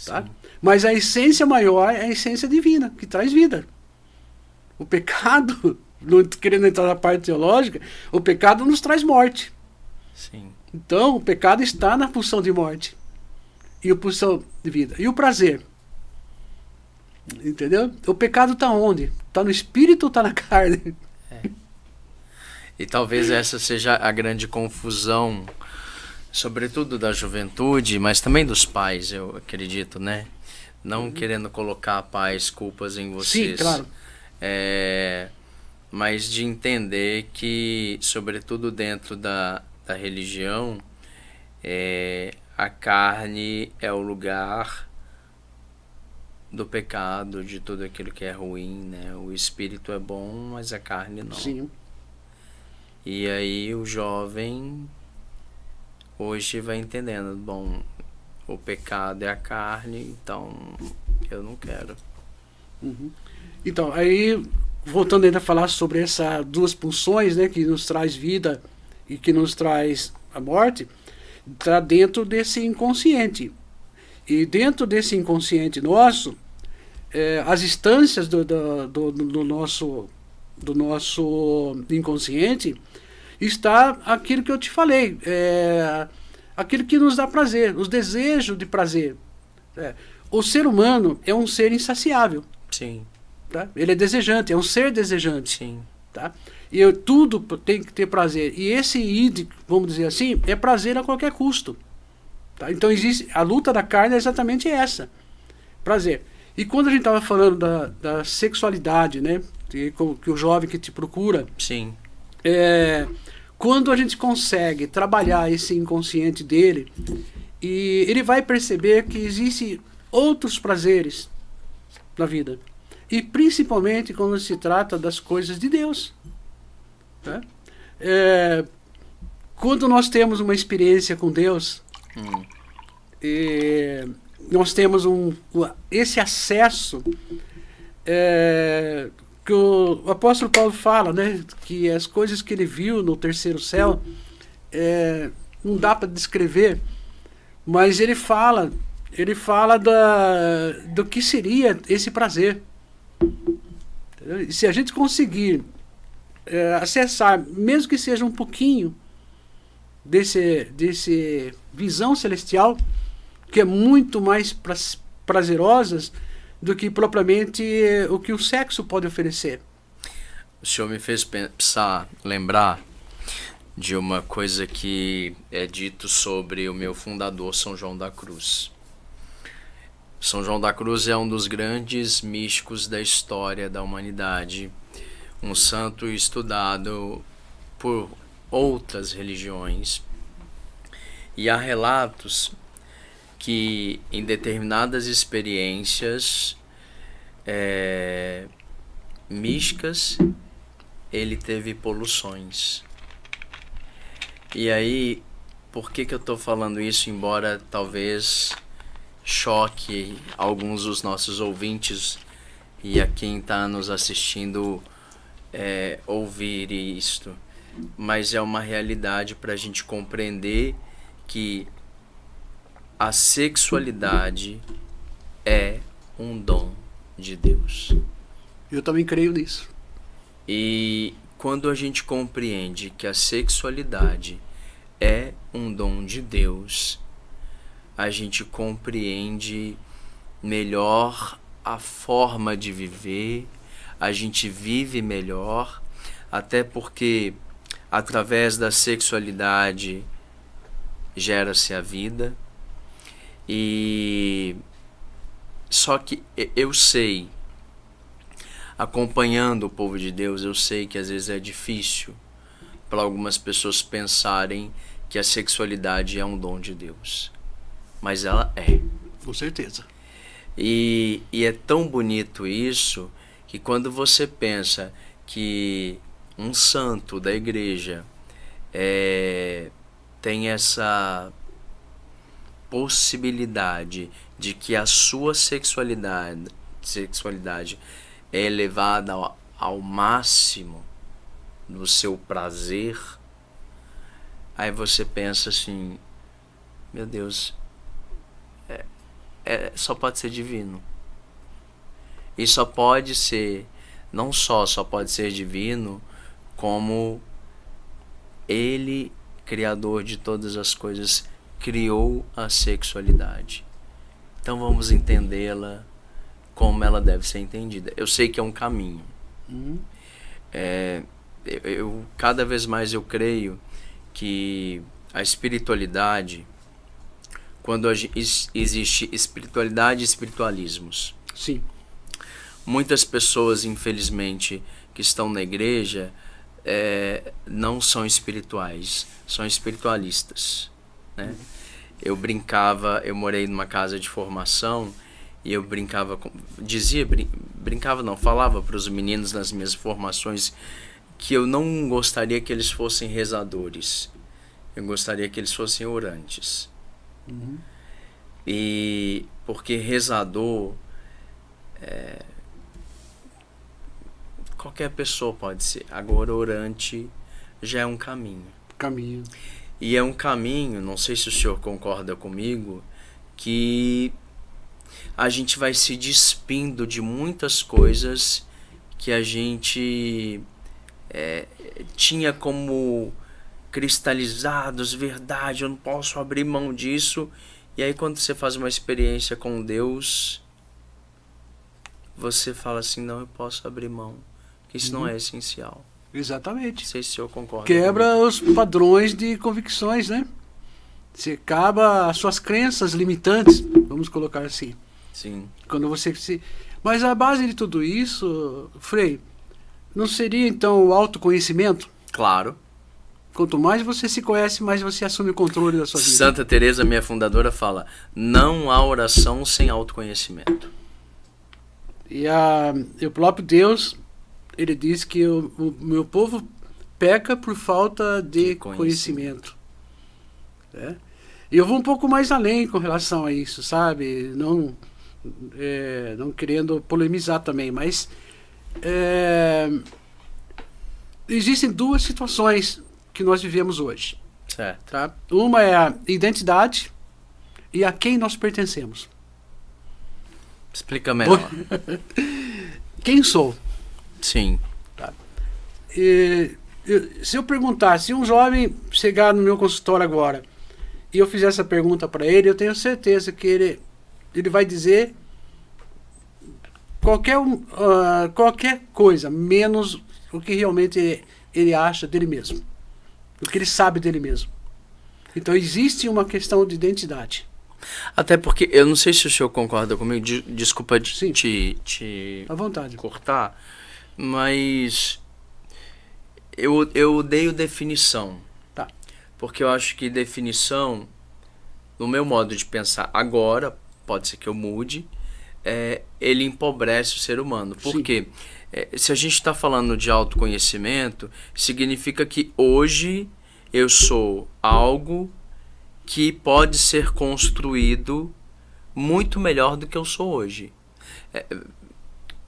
Tá? Mas a essência maior é a essência divina, que traz vida. O pecado, não querendo entrar na parte teológica, o pecado nos traz morte. Sim. Então, o pecado está na pulsão de morte e a pulsão de vida. E o prazer? Entendeu? O pecado está onde? Está no espírito ou está na carne? E talvez essa seja a grande confusão, sobretudo da juventude, mas também dos pais, eu acredito, né? Não querendo colocar pais culpas em vocês. Sim, claro. Mas de entender que, sobretudo dentro da religião, a carne é o lugar do pecado, de tudo aquilo que é ruim, né? O espírito é bom, mas a carne não. Sim. E aí o jovem hoje vai entendendo, bom, o pecado é a carne, então eu não quero. Uhum. Então, aí, voltando ainda a falar sobre essas duas pulsões, né, que nos traz vida e que nos traz a morte, está dentro desse inconsciente. E dentro desse inconsciente nosso, as instâncias do nosso inconsciente está aquilo que eu te falei, aquilo que nos dá prazer, os desejos de prazer. O ser humano é um ser insaciável. Sim. Tá? Ele é desejante, é um ser desejante. Sim. Tá? E tudo tem que ter prazer. E esse id, vamos dizer assim, é prazer a qualquer custo. Tá? Então existe a luta da carne é exatamente essa. Prazer. E quando a gente estava falando da sexualidade, né? Que o jovem que te procura. Sim. Quando a gente consegue trabalhar esse inconsciente dele, e ele vai perceber que existem outros prazeres na vida. E principalmente quando se trata das coisas de Deus. Tá? Quando nós temos uma experiência com Deus, nós temos esse acesso que o apóstolo Paulo fala, né, que as coisas que ele viu no terceiro céu não dá para descrever, mas ele fala do que seria esse prazer. Entendeu? E se a gente conseguir acessar, mesmo que seja um pouquinho desse visão celestial, que é muito mais prazerosas do que propriamente o que o sexo pode oferecer. O senhor me fez lembrar de uma coisa que é dito sobre o meu fundador, São João da Cruz. São João da Cruz é um dos grandes místicos da história da humanidade, um santo estudado por outras religiões. E há relatos que em determinadas experiências místicas ele teve poluções. E aí, por que eu estou falando isso, embora talvez choque alguns dos nossos ouvintes e a quem está nos assistindo ouvir isto, mas é uma realidade para a gente compreender que a sexualidade é um dom de Deus. Eu também creio nisso. E quando a gente compreende que a sexualidade é um dom de Deus, a gente compreende melhor a forma de viver, a gente vive melhor, até porque através da sexualidade gera-se a vida. E só que eu sei, acompanhando o povo de Deus, eu sei que às vezes é difícil para algumas pessoas pensarem que a sexualidade é um dom de Deus. Mas ela é. Com certeza. E é tão bonito isso que quando você pensa que um santo da igreja tem essa possibilidade de que a sua sexualidade é elevada ao máximo do seu prazer, aí você pensa assim, meu Deus, só pode ser divino. E só pode ser, não só pode ser divino, como Ele, Criador de todas as coisas, criou a sexualidade. Então vamos entendê-la como ela deve ser entendida. Eu sei que é um caminho. Cada vez mais eu creio que a espiritualidade, quando existe espiritualidade e espiritualismos. Sim. Muitas pessoas, infelizmente, que estão na igreja não são espirituais, são espiritualistas, né? Eu morei numa casa de formação e eu falava para os meninos nas minhas formações que eu não gostaria que eles fossem rezadores, eu gostaria que eles fossem orantes. E porque rezador qualquer pessoa pode ser, agora orante já é um caminho. E é um caminho, não sei se o senhor concorda comigo, que a gente vai se despindo de muitas coisas que a gente tinha como cristalizados, verdade, eu não posso abrir mão disso. E aí quando você faz uma experiência com Deus, você fala assim, não, eu posso abrir mão, porque isso não é essencial. Exatamente. Não sei se o senhor concorda. Quebra os padrões de convicções, né? Você acaba as suas crenças limitantes, vamos colocar assim. Sim. Quando você Mas a base de tudo isso, Frei, não seria então o autoconhecimento? Claro. Quanto mais você se conhece, mais você assume o controle da sua vida. Santa Teresa, minha fundadora, fala: não há oração sem autoconhecimento. E o próprio Deus, ele diz que o meu povo peca por falta de conhecimento. E eu vou um pouco mais além com relação a isso, sabe? Não querendo polemizar também, mas existem duas situações que nós vivemos hoje. Certo. Tá? Uma é a identidade e a quem nós pertencemos. Explica melhor. Quem sou? Sim. Tá? Se eu perguntar, se um jovem chegar no meu consultório agora e eu fizer essa pergunta para ele, eu tenho certeza que ele vai dizer qualquer coisa, menos o que realmente ele acha dele mesmo, o que ele sabe dele mesmo. Então existe uma questão de identidade. Até porque, eu não sei se o senhor concorda comigo, desculpa te à vontade. Cortar, mas eu odeio definição. Tá. Porque eu acho que definição, no meu modo de pensar agora, pode ser que eu mude, ele empobrece o ser humano. Por quê? Se a gente está falando de autoconhecimento, significa que hoje eu sou algo que pode ser construído muito melhor do que eu sou hoje.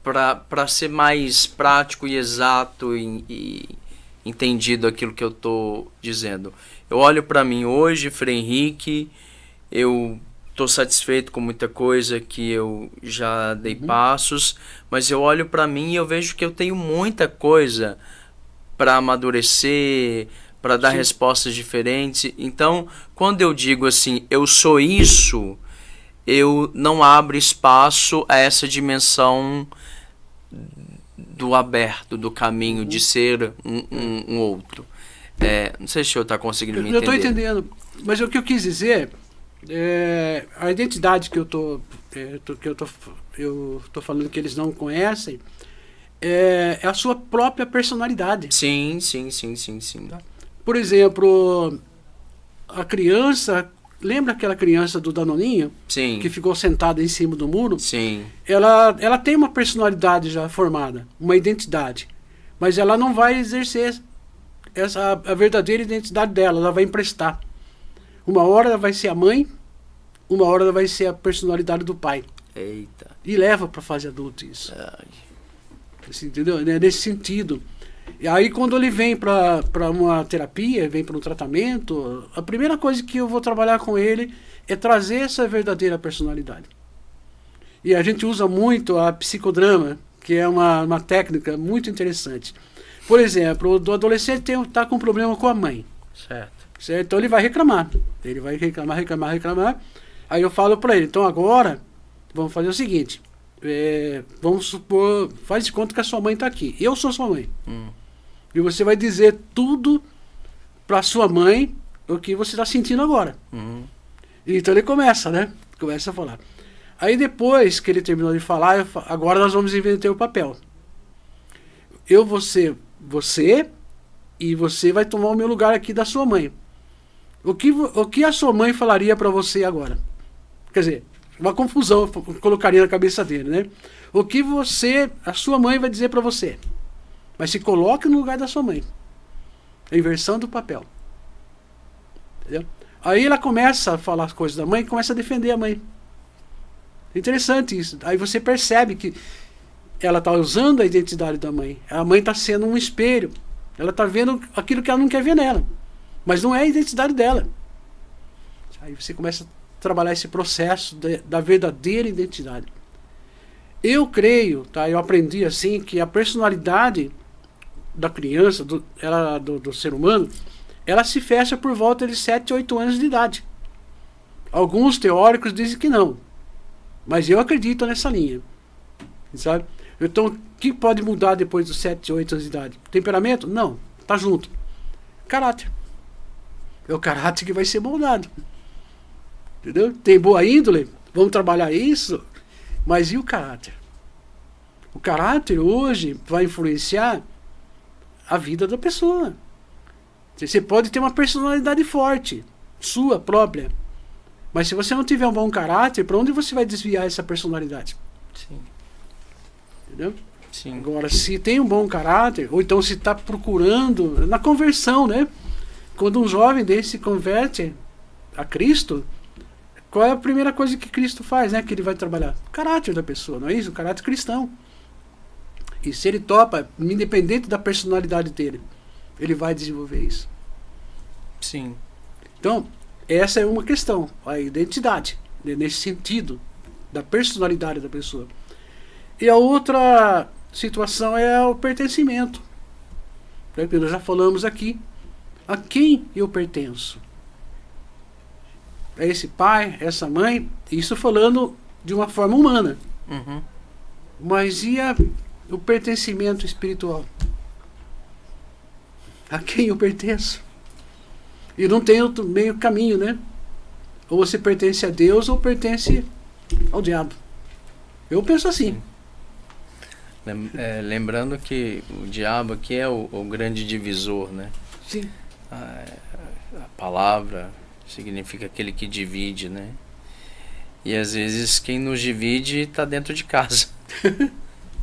Para ser mais prático e exato e entendido aquilo que eu estou dizendo. Eu olho para mim hoje, Frei Henrique, eu estou satisfeito com muita coisa que eu já dei passos, mas eu olho para mim e eu vejo que eu tenho muita coisa para amadurecer, para dar respostas diferentes. Então, quando eu digo assim, eu sou isso, eu não abro espaço a essa dimensão do aberto, do caminho de ser um outro. Não sei se o senhor está conseguindo me entender. Eu estou entendendo, mas o que eu quis dizer, a identidade que eu tô falando que eles não conhecem, é a sua própria personalidade. Sim. Tá? Por exemplo, a criança, lembra aquela criança do Danoninho? Sim. Que ficou sentada em cima do muro? Sim. Ela tem uma personalidade já formada, uma identidade. Mas ela não vai exercer a verdadeira identidade dela, ela vai emprestar. Uma hora ela vai ser a mãe, uma hora ela vai ser a personalidade do pai. Eita. E leva para a fase adulta isso. Ai. Assim, entendeu? É nesse sentido. E aí quando ele vem para uma terapia, vem para um tratamento, a primeira coisa que eu vou trabalhar com ele é trazer essa verdadeira personalidade. E a gente usa muito a psicodrama, que é uma técnica muito interessante. Por exemplo, o adolescente está com um problema com a mãe. Certo? Então ele vai reclamar. Ele vai reclamar. Aí eu falo para ele, então agora vamos fazer o seguinte. Vamos supor, faz de conta que a sua mãe está aqui. Eu sou sua mãe. E você vai dizer tudo para sua mãe o que você está sentindo agora. Então ele começa, né? Começa a falar. Aí depois que ele terminou de falar, agora nós vamos inverter o papel. Eu vou ser você e você vai tomar o meu lugar aqui da sua mãe. O que a sua mãe falaria para você agora? Quer dizer, uma confusão eu colocaria na cabeça dele, né? O que a sua mãe vai dizer para você? Mas se coloque no lugar da sua mãe. A inversão do papel. Entendeu? Aí ela começa a falar as coisas da mãe e começa a defender a mãe. Interessante isso. Aí você percebe que ela está usando a identidade da mãe. A mãe está sendo um espelho. Ela está vendo aquilo que ela não quer ver nela. Mas não é a identidade dela. Aí você começa a trabalhar esse processo da verdadeira identidade. Eu creio, tá? Eu aprendi assim, que a personalidade da criança, do ser humano, ela se fecha por volta de 7, 8 anos de idade. Alguns teóricos dizem que não. Mas eu acredito nessa linha. Sabe? Então, o que pode mudar depois dos 7, 8 anos de idade? Temperamento? Não. Tá junto. Caráter. É o caráter que vai ser moldado. Entendeu? Tem boa índole? Vamos trabalhar isso. Mas e o caráter? O caráter hoje vai influenciar a vida da pessoa. Você pode ter uma personalidade forte, sua própria. Mas se você não tiver um bom caráter, para onde você vai desviar essa personalidade? Sim. Entendeu? Sim. Agora, se tem um bom caráter, ou então se está procurando, na conversão, né? Quando um jovem desse se converte a Cristo, qual é a primeira coisa que Cristo faz, né? Que ele vai trabalhar? O caráter da pessoa, não é isso? O caráter cristão. E se ele topa, independente da personalidade dele, ele vai desenvolver isso. Sim. Então, essa é uma questão, a identidade, né? Nesse sentido, da personalidade da pessoa. E a outra situação é o pertencimento. Nós já falamos aqui. A quem eu pertenço? É esse pai, essa mãe? Isso falando de uma forma humana. Mas e o pertencimento espiritual? A quem eu pertenço? E não tem outro meio caminho, né? Ou você pertence a Deus ou pertence ao diabo. Eu penso assim. Lembrando que o diabo aqui é o grande divisor, né? Sim. A palavra significa aquele que divide, né? E às vezes quem nos divide está dentro de casa,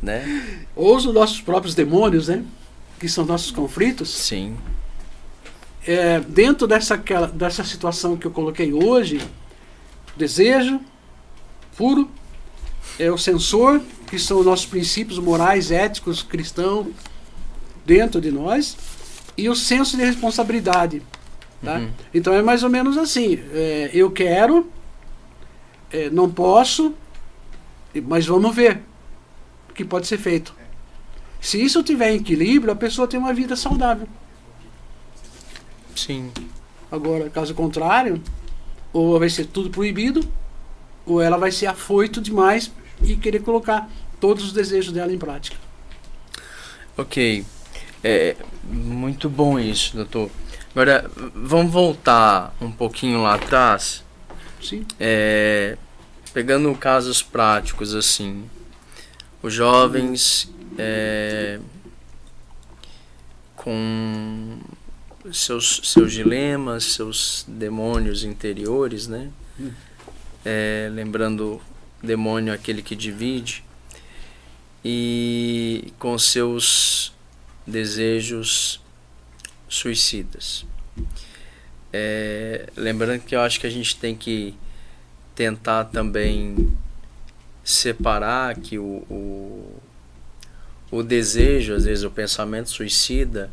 né? Ou os nossos próprios demônios, né? Que são nossos conflitos. Sim. Dentro dessa situação que eu coloquei hoje, desejo puro, o sensor, que são os nossos princípios morais, éticos, cristãos, dentro de nós, e o senso de responsabilidade. Tá? Então é mais ou menos assim, eu quero, não posso, mas vamos ver o que pode ser feito. Se isso tiver em equilíbrio, a pessoa tem uma vida saudável. Sim. Agora, caso contrário, ou vai ser tudo proibido, ou ela vai ser afoito demais e querer colocar todos os desejos dela em prática. Ok. Muito bom isso, doutor. Agora, vamos voltar um pouquinho lá atrás. Sim. Pegando casos práticos assim. Os jovens seus dilemas, seus demônios interiores, né? Lembrando, demônio é aquele que divide, e com seus desejos suicidas. Lembrando que eu acho que a gente tem que tentar também separar que o desejo, às vezes o pensamento suicida,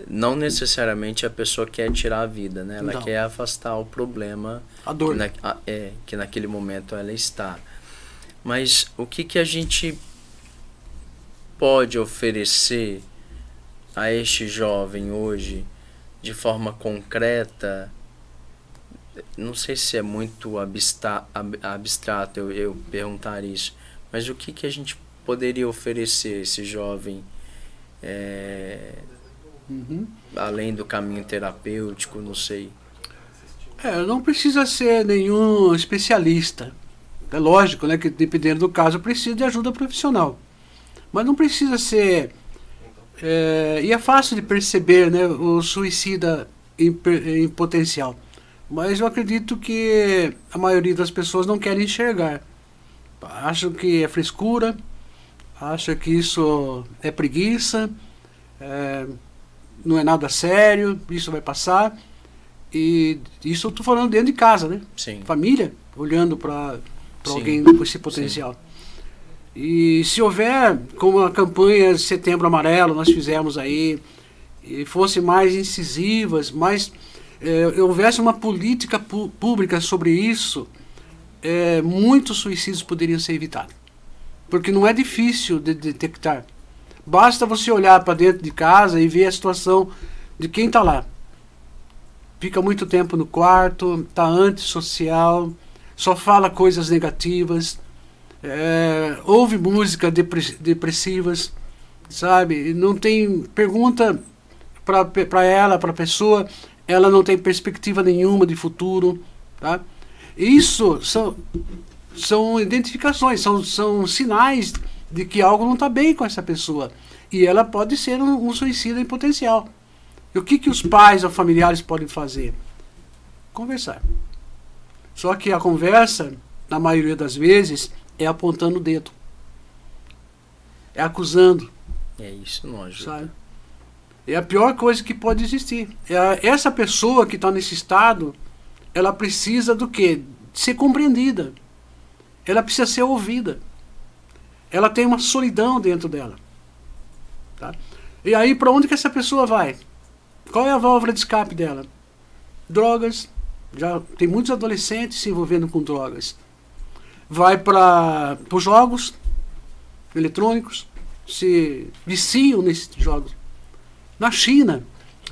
não necessariamente a pessoa quer tirar a vida, né? Ela quer afastar o problema, a dor, que naquele momento ela está. Mas o que a gente pode oferecer a este jovem hoje de forma concreta? Não sei se é muito abstrato eu perguntar isso, mas o que a gente poderia oferecer a esse jovem, além do caminho terapêutico, não sei. Não precisa ser nenhum especialista. É lógico, né, que dependendo do caso precisa de ajuda profissional. Mas não precisa ser... e é fácil de perceber, né, o suicida em potencial. Mas eu acredito que a maioria das pessoas não querem enxergar. Acham que é frescura, acham que isso é preguiça, não é nada sério, isso vai passar. E isso eu estou falando dentro de casa, né? Sim. Família, olhando para alguém com esse potencial. Sim. E se houver, como a campanha de Setembro Amarelo nós fizemos aí, e fosse mais incisivas, mais houvesse uma política pública sobre isso, muitos suicídios poderiam ser evitados. Porque não é difícil de detectar. Basta você olhar para dentro de casa e ver a situação de quem está lá. Fica muito tempo no quarto, está antissocial, só fala coisas negativas, ouve música depressivas, sabe? Não tem pergunta para ela, para a pessoa, ela não tem perspectiva nenhuma de futuro, tá? Isso são identificações, são sinais de que algo não está bem com essa pessoa. E ela pode ser um suicida em potencial. E o que os pais ou familiares podem fazer? Conversar. Só que a conversa, na maioria das vezes, é apontando o dedo. É acusando. Isso não ajuda. Sabe? É a pior coisa que pode existir. Essa pessoa que está nesse estado, ela precisa do quê? De ser compreendida. Ela precisa ser ouvida. Ela tem uma solidão dentro dela. Tá? E aí, para onde que essa pessoa vai? Qual é a válvula de escape dela? Drogas. Já tem muitos adolescentes se envolvendo com drogas. Vai para os jogos eletrônicos, se viciam nesses jogos. Na China,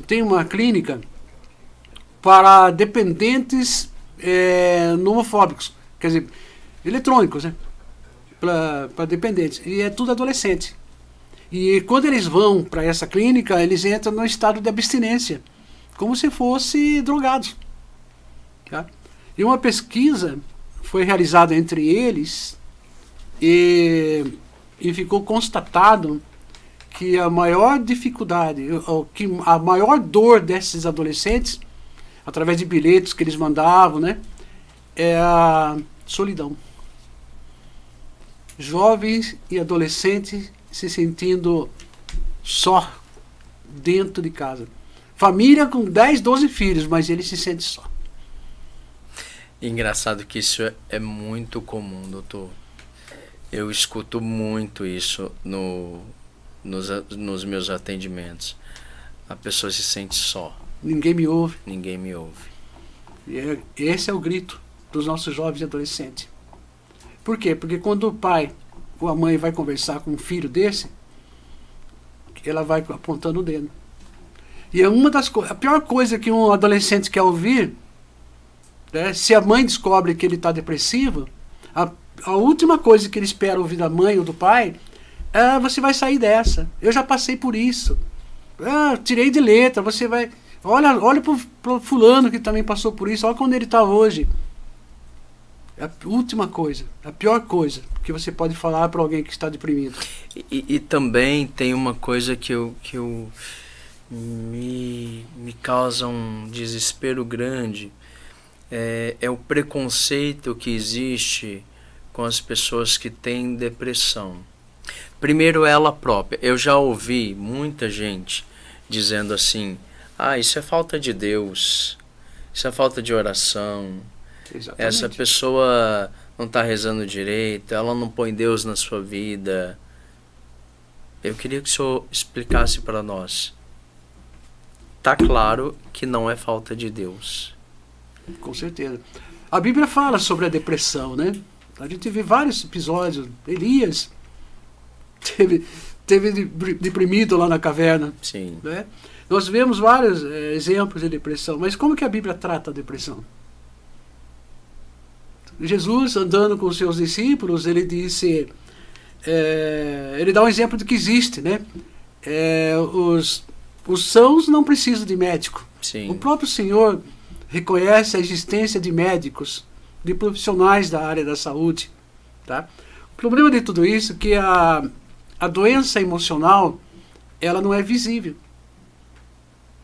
tem uma clínica para dependentes nomofóbicos, quer dizer, eletrônicos, né? Para dependentes. E é tudo adolescente. E quando eles vão para essa clínica, eles entram no estado de abstinência, como se fossem drogados. Tá? E uma pesquisa foi realizada entre eles e ficou constatado que a maior dificuldade, que a maior dor desses adolescentes, através de bilhetes que eles mandavam, né, é a solidão. Jovens e adolescentes se sentindo só dentro de casa. Família com 10, 12 filhos, mas ele se sente só. Engraçado que isso é muito comum, doutor. Eu escuto muito isso nos meus atendimentos. A pessoa se sente só. Ninguém me ouve. Ninguém me ouve. Esse é o grito dos nossos jovens e adolescentes. Por quê? Porque quando o pai ou a mãe vai conversar com um filho desse, ela vai apontando o dedo. E é uma das coisas, a pior coisa que um adolescente quer ouvir, né, se a mãe descobre que ele está depressivo, a última coisa que ele espera ouvir da mãe ou do pai é: você vai sair dessa, eu já passei por isso, tirei de letra, você vai, olha pro fulano que também passou por isso, olha onde ele está hoje. É a última coisa, a pior coisa que você pode falar para alguém que está deprimido. E também tem uma coisa que eu me causa um desespero grande é o preconceito que existe com as pessoas que têm depressão. Primeiro, ela própria. Eu já ouvi muita gente dizendo assim: ah, isso é falta de Deus, isso é falta de oração. Exatamente. Essa pessoa não está rezando direito, ela não põe Deus na sua vida. Eu queria que o senhor explicasse para nós. Tá claro que não é falta de Deus. Com certeza. A Bíblia fala sobre a depressão, né? A gente vê vários episódios. Elias teve deprimido lá na caverna. Sim. Né? Nós vemos vários exemplos de depressão. Mas como que a Bíblia trata a depressão? Jesus, andando com os seus discípulos, ele disse... ele dá um exemplo do que existe, né? Os sãos não precisam de médico. Sim. O próprio Senhor reconhece a existência de médicos, de profissionais da área da saúde. Tá? O problema de tudo isso é que a doença emocional, ela não é visível.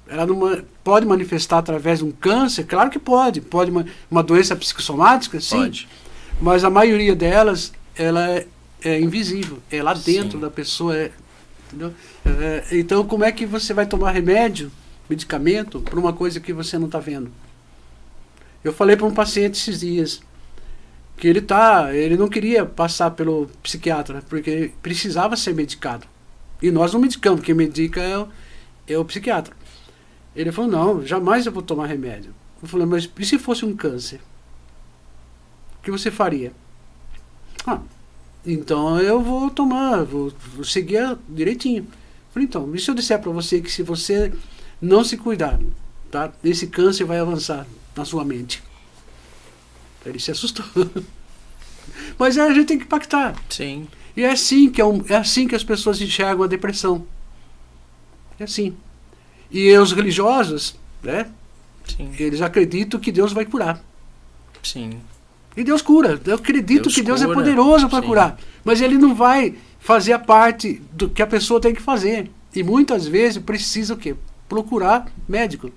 Ela não pode manifestar através de um câncer, claro que pode. Pode uma doença psicossomática, sim. Pode. Mas a maioria delas, ela é invisível. É lá dentro Sim. da pessoa. Entendeu? Então, como é que você vai tomar remédio, medicamento, para uma coisa que você não está vendo? Eu falei para um paciente esses dias que ele não queria passar pelo psiquiatra, porque precisava ser medicado. E nós não medicamos, quem medica é o psiquiatra. Ele falou, não, jamais eu vou tomar remédio. Eu falei, mas e se fosse um câncer? O que você faria? Então eu vou tomar, vou seguir direitinho. Eu falei, então, e se eu disser para você que se você não se cuidar, tá, esse câncer vai avançar na sua mente? Ele se assustou. Mas a gente tem que pactar. Sim. E é assim que as pessoas enxergam a depressão. É assim. E os religiosos, né? Sim. Eles acreditam que Deus vai curar. Sim. E Deus cura. Eu acredito que Deus é poderoso para curar. Mas Ele não vai fazer a parte do que a pessoa tem que fazer. E muitas vezes precisa o quê? Procurar médico.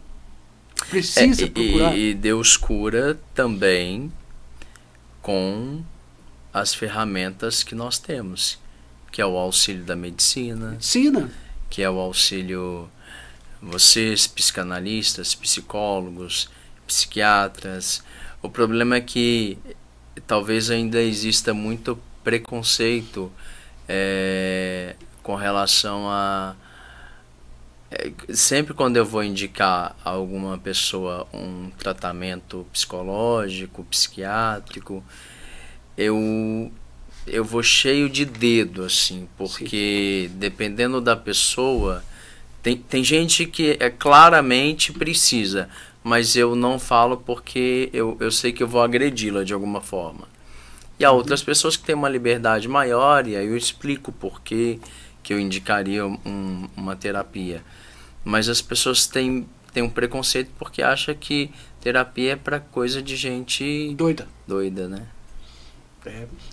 Precisa procurar. E Deus cura também com as ferramentas que nós temos, que é o auxílio da medicina. Que é o auxílio... Vocês, psicanalistas, psicólogos, psiquiatras... O problema é que talvez ainda exista muito preconceito com relação a... sempre quando eu vou indicar a alguma pessoa um tratamento psicológico, psiquiátrico, eu vou cheio de dedo, assim, porque sim, dependendo da pessoa, tem gente que claramente precisa, mas eu não falo porque eu sei que eu vou agredi-la de alguma forma. E há outras pessoas que têm uma liberdade maior, e aí eu explico por que eu indicaria uma terapia. Mas as pessoas têm um preconceito porque acham que terapia é para coisa de gente doida, né?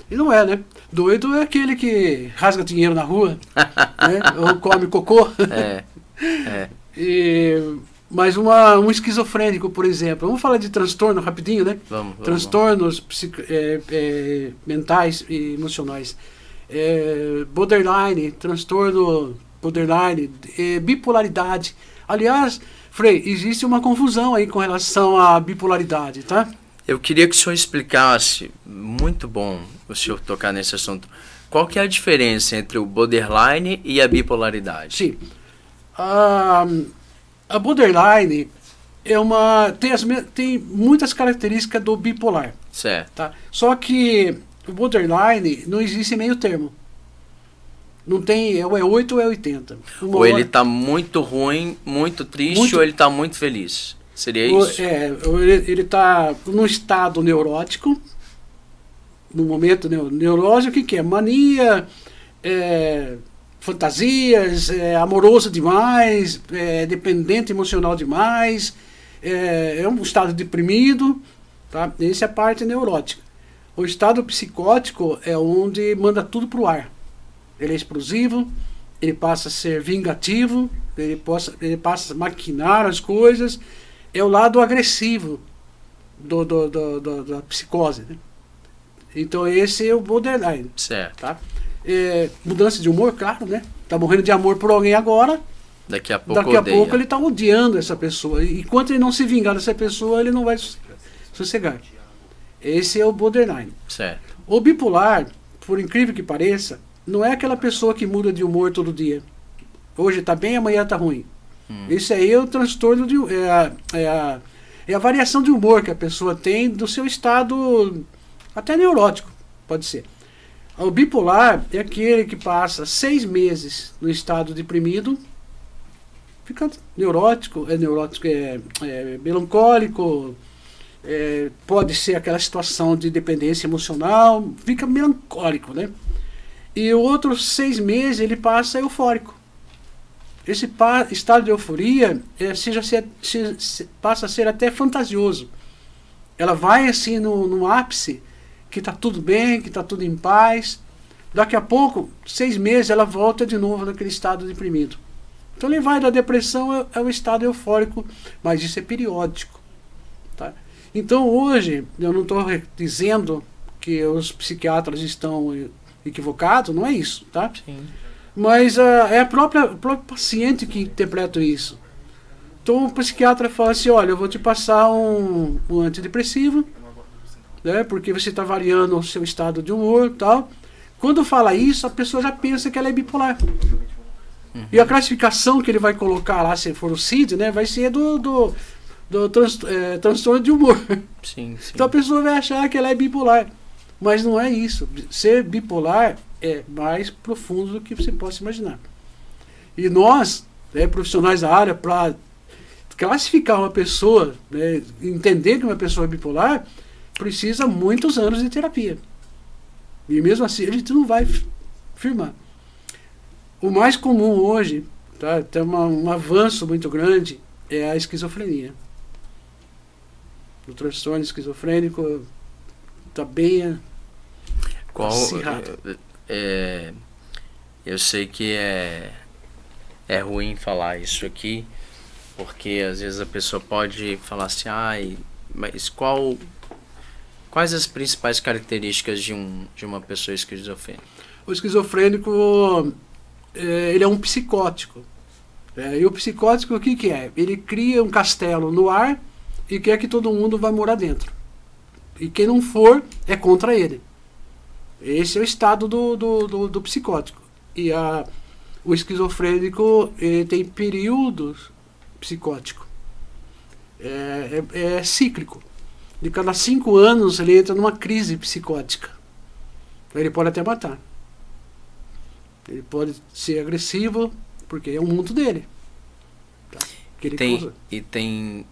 E não é, né? Doido é aquele que rasga dinheiro na rua, né? Ou come cocô. Mas um esquizofrênico, por exemplo. Vamos falar de transtorno rapidinho, né? Vamos. Transtornos mentais e emocionais. Borderline, transtorno borderline, bipolaridade. Aliás, Frei, existe uma confusão aí com relação à bipolaridade, tá? Eu queria que o senhor explicasse, muito bom o senhor tocar nesse assunto, qual que é a diferença entre o borderline e a bipolaridade? Sim. A borderline tem muitas características do bipolar. Certo. Tá? Só que o borderline não existe meio termo. Não tem, ou é 8 ou é 80. Ou ele está muito ruim, muito triste, ou ele está muito feliz. Seria isso? Ele está num estado neurótico, no momento neurológico, o que é? Mania, fantasias, amoroso demais, dependente emocional demais, é um estado deprimido, tá? Essa é a parte neurótica. O estado psicótico é onde manda tudo para o ar. Ele é explosivo, ele passa a ser vingativo, ele passa a maquinar as coisas, é o lado agressivo da psicose, né? Então esse é o borderline. Certo. Tá? Mudança de humor, claro, né? Tá morrendo de amor por alguém agora, Daqui a pouco ele tá odiando essa pessoa. E enquanto ele não se vingar dessa pessoa, ele não vai sossegar. Esse é o borderline. Certo. O bipolar, por incrível que pareça, não é aquela pessoa que muda de humor todo dia. Hoje tá bem, amanhã tá ruim. Isso aí é o transtorno é a variação de humor que a pessoa tem do seu estado até neurótico, pode ser. O bipolar é aquele que passa 6 meses no estado deprimido, fica neurótico, é melancólico, pode ser aquela situação de dependência emocional, fica melancólico, né? E outros 6 meses ele passa eufórico. Esse estado de euforia passa a ser até fantasioso. Ela vai assim no ápice, que está tudo bem, que está tudo em paz. Daqui a pouco, 6 meses, ela volta de novo naquele estado deprimido. Então ele vai da depressão ao estado eufórico, mas isso é periódico. Tá? Então hoje, eu não estou dizendo que os psiquiatras estão equivocados, não é isso, tá? Sim. Mas é o próprio paciente que interpreta isso. Então o psiquiatra fala assim, olha, eu vou te passar um antidepressivo, né, porque você está variando o seu estado de humor e tal. Quando fala isso, a pessoa já pensa que ela é bipolar. E a classificação que ele vai colocar lá, se for o CID, né, vai ser do transtorno de humor. Sim, sim. Então a pessoa vai achar que ela é bipolar. Mas não é isso. Ser bipolar é mais profundo do que você possa imaginar. E nós, profissionais da área, para classificar uma pessoa, né, entender que uma pessoa é bipolar, precisa muitos anos de terapia. E mesmo assim a gente não vai firmar. O mais comum hoje, tá, tem um avanço muito grande, é a esquizofrenia. O transtorno esquizofrênico está bem acirrado. Eu sei que é ruim falar isso aqui, porque às vezes a pessoa pode falar assim, mas quais as principais características de uma pessoa esquizofrênica? O esquizofrênico, ele é um psicótico. E o psicótico, o que é? Ele cria um castelo no ar e quer que todo mundo vá morar dentro. E quem não for, é contra ele. Esse é o estado do psicótico. E o esquizofrênico, ele tem períodos psicóticos. É cíclico. De cada 5 anos ele entra numa crise psicótica. Ele pode até matar. Ele pode ser agressivo, porque é o mundo dele. Tá? E tem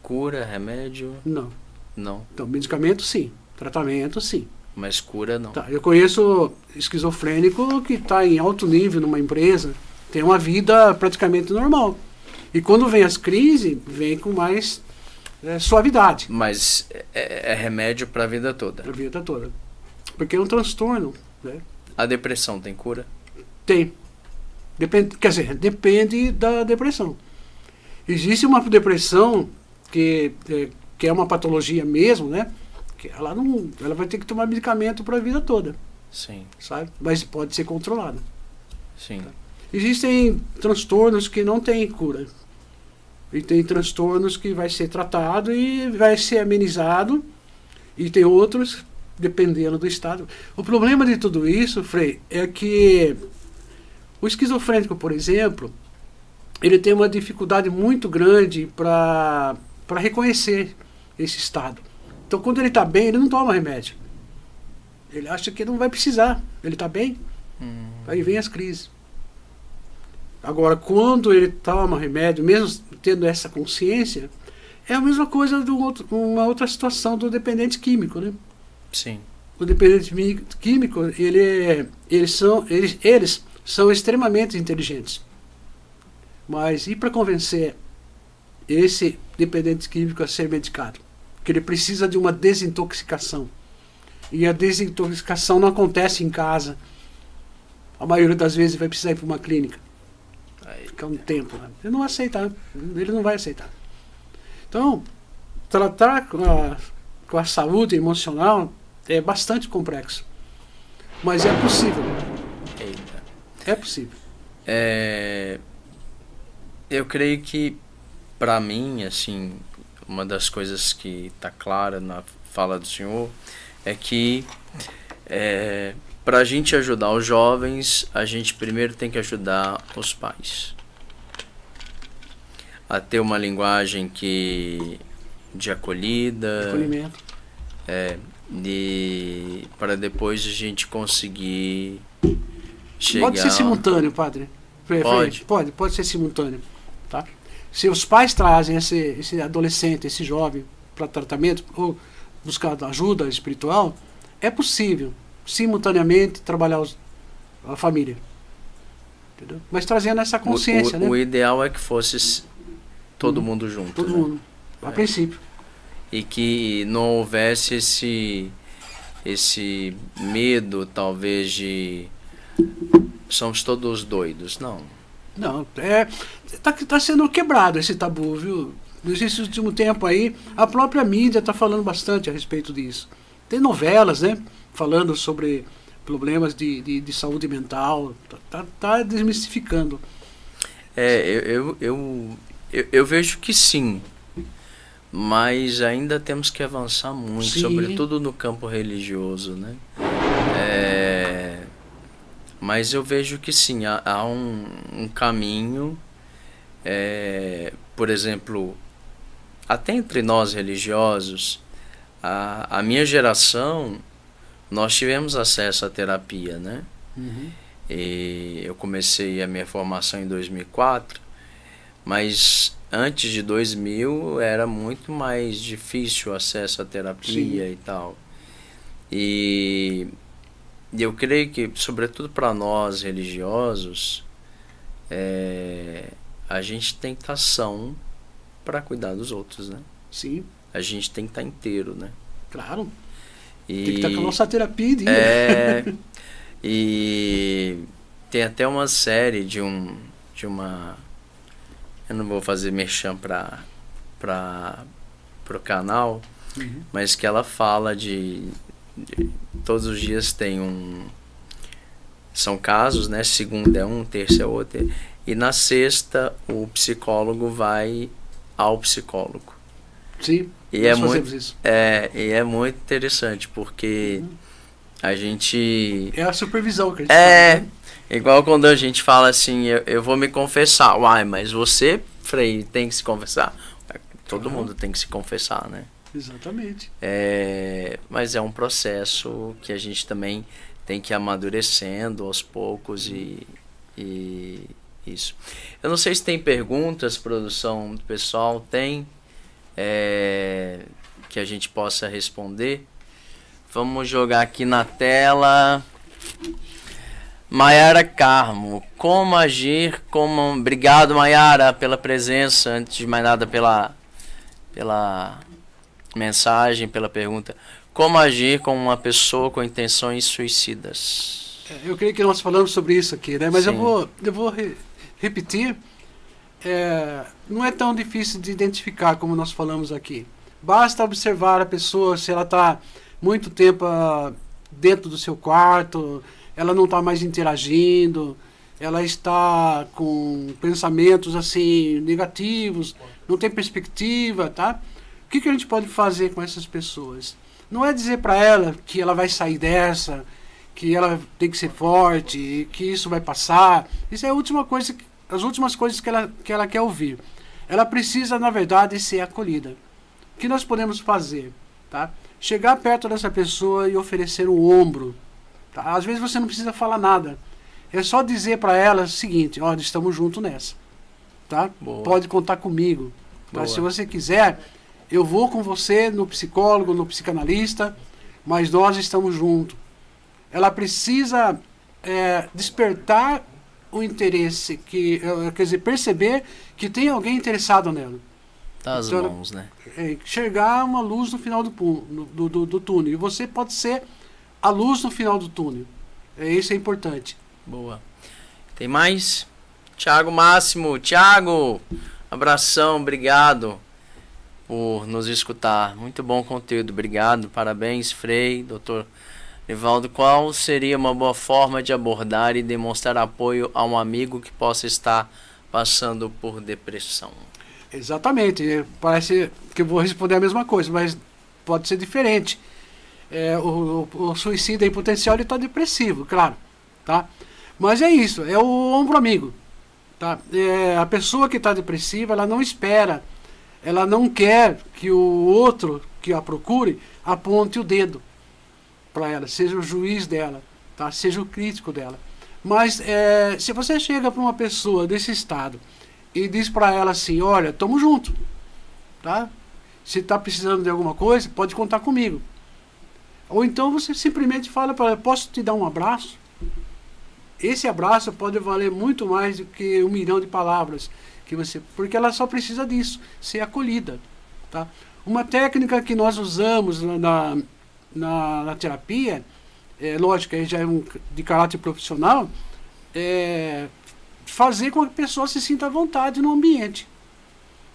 cura, remédio? Não. Não. Então, medicamento sim. Tratamento sim. Mas cura não. Tá, eu conheço esquizofrênico que está em alto nível numa empresa, tem uma vida praticamente normal. E quando vem as crises, vem com mais suavidade. Mas é remédio para a vida toda? Para a vida toda. Porque é um transtorno. Né? A depressão tem cura? Tem. Depende da depressão. Existe uma depressão que é uma patologia mesmo, né? Que ela vai ter que tomar medicamento para a vida toda. Sim. Sabe? Mas pode ser controlada. Sim. Tá? Existem transtornos que não têm cura. E tem transtornos que vai ser tratado e vai ser amenizado. E tem outros, dependendo do estado. O problema de tudo isso, Frei, é que o esquizofrênico, por exemplo, ele tem uma dificuldade muito grande para reconhecer esse estado. Então, quando ele está bem, ele não toma remédio. Ele acha que não vai precisar. Ele está bem, aí vem as crises. Agora, quando ele toma remédio, mesmo tendo essa consciência, é a mesma coisa de uma outra situação do dependente químico, né? Sim. O dependente químico, eles são extremamente inteligentes. Mas e para convencer esse dependente químico a ser medicado? Que ele precisa de uma desintoxicação. E a desintoxicação não acontece em casa. a maioria das vezes vai precisar ir para uma clínica. Aí, Ficar um tempo, né? Ele não vai aceitar. Ele não vai aceitar. Então, tratar com a saúde emocional é bastante complexo. Mas é possível. eita. É possível. Eu creio que, para mim, assim, uma das coisas que está clara na fala do senhor é que para a gente ajudar os jovens, a gente primeiro tem que ajudar os pais a ter uma linguagem de acolhida, Acolhimento. e para depois a gente conseguir chegar. Pode ser simultâneo, padre. Pode. Pode ser simultâneo. Tá? Se os pais trazem esse adolescente, esse jovem para tratamento ou buscar ajuda espiritual, é possível simultaneamente trabalhar a família. Entendeu? Mas trazendo essa consciência, né? O ideal é que fosse todo mundo junto. Todo né? mundo, a princípio. E que não houvesse esse medo, talvez, de somos todos doidos. Não. Não, tá sendo quebrado esse tabu, viu? Nesse último tempo aí, a própria mídia está falando bastante a respeito disso. Tem novelas, né? Falando sobre problemas de saúde mental. Tá desmistificando. Eu vejo que sim. Mas ainda temos que avançar muito, Sim. sobretudo no campo religioso, né? Mas eu vejo que sim, há um caminho, por exemplo, até entre nós religiosos, a minha geração, nós tivemos acesso à terapia, né? Uhum. E eu comecei a minha formação em 2004, mas antes de 2000 era muito mais difícil o acesso à terapia. Sim. E tal. E eu creio que, sobretudo para nós religiosos, a gente tem que estar são para cuidar dos outros, né? Sim. A gente tem que estar inteiro, né? Claro. Tem que estar com a nossa terapia em dia. E tem até uma série de uma... Eu não vou fazer merchan pro canal, uhum. Mas que ela fala de todos os dias tem são casos, né? Segunda é um, terça é outro. E na sexta o psicólogo vai ao psicólogo. Sim, e nós fazemos isso. E é muito interessante, porque a gente... É a supervisão que a gente faz, né? Igual quando a gente fala assim, eu vou me confessar. Uai, mas você, Frei, tem que se confessar? Todo mundo tem que se confessar, né? Exatamente. Mas é um processo que a gente também tem que ir amadurecendo aos poucos e isso. Eu não sei se tem perguntas, produção do pessoal. Tem que a gente possa responder. Vamos jogar aqui na tela. Maiara Carmo, como agir como... Obrigado, Maiara, pela presença, antes de mais nada pela mensagem, pela pergunta. Como agir com uma pessoa com intenções suicidas? Eu creio que nós falamos sobre isso aqui, né? Mas Sim. eu vou repetir. Não é tão difícil de identificar como nós falamos aqui. Basta observar a pessoa, se ela está muito tempo dentro do seu quarto, ela não está mais interagindo, ela está com pensamentos assim negativos, não tem perspectiva, tá? O que a gente pode fazer com essas pessoas? Não é dizer para ela que ela vai sair dessa, que ela tem que ser forte, que isso vai passar. Isso é as últimas coisas que ela quer ouvir. Ela precisa, na verdade, ser acolhida. O que nós podemos fazer? Tá? Chegar perto dessa pessoa e oferecer um ombro. Tá? Às vezes você não precisa falar nada. É só dizer para ela o seguinte: olha, estamos juntos nessa. Tá? Pode contar comigo. Tá? Se você quiser, eu vou com você no psicólogo, no psicanalista, mas nós estamos juntos. Ela precisa despertar o interesse, quer dizer, perceber que tem alguém interessado nela. Das então, mãos, né? Enxergar uma luz no final do túnel. E você pode ser a luz no final do túnel. Isso é importante. Boa. Tem mais? Tiago Máximo. Tiago, abração, obrigado por nos escutar. Muito bom conteúdo, obrigado. Parabéns, Frei, doutor Nivaldo. Qual seria uma boa forma de abordar e demonstrar apoio a um amigo que possa estar passando por depressão? Exatamente. Parece que eu vou responder a mesma coisa, mas pode ser diferente. O suicida em potencial está depressivo, claro. Tá? Mas é isso, é o ombro amigo. Tá? A pessoa que está depressiva, ela não espera, ela não quer que o outro que a procure aponte o dedo para ela, seja o juiz dela, tá? Seja o crítico dela. Mas se você chega para uma pessoa desse estado e diz para ela assim, olha, tamo junto, tá? Se está precisando de alguma coisa, pode contar comigo. Ou então você simplesmente fala para ela, posso te dar um abraço? Esse abraço pode valer muito mais do que 1 milhão de palavras que você, porque ela só precisa disso, ser acolhida, tá? Uma técnica que nós usamos na terapia, lógico, aí já é de caráter profissional, é fazer com que a pessoa se sinta à vontade no ambiente.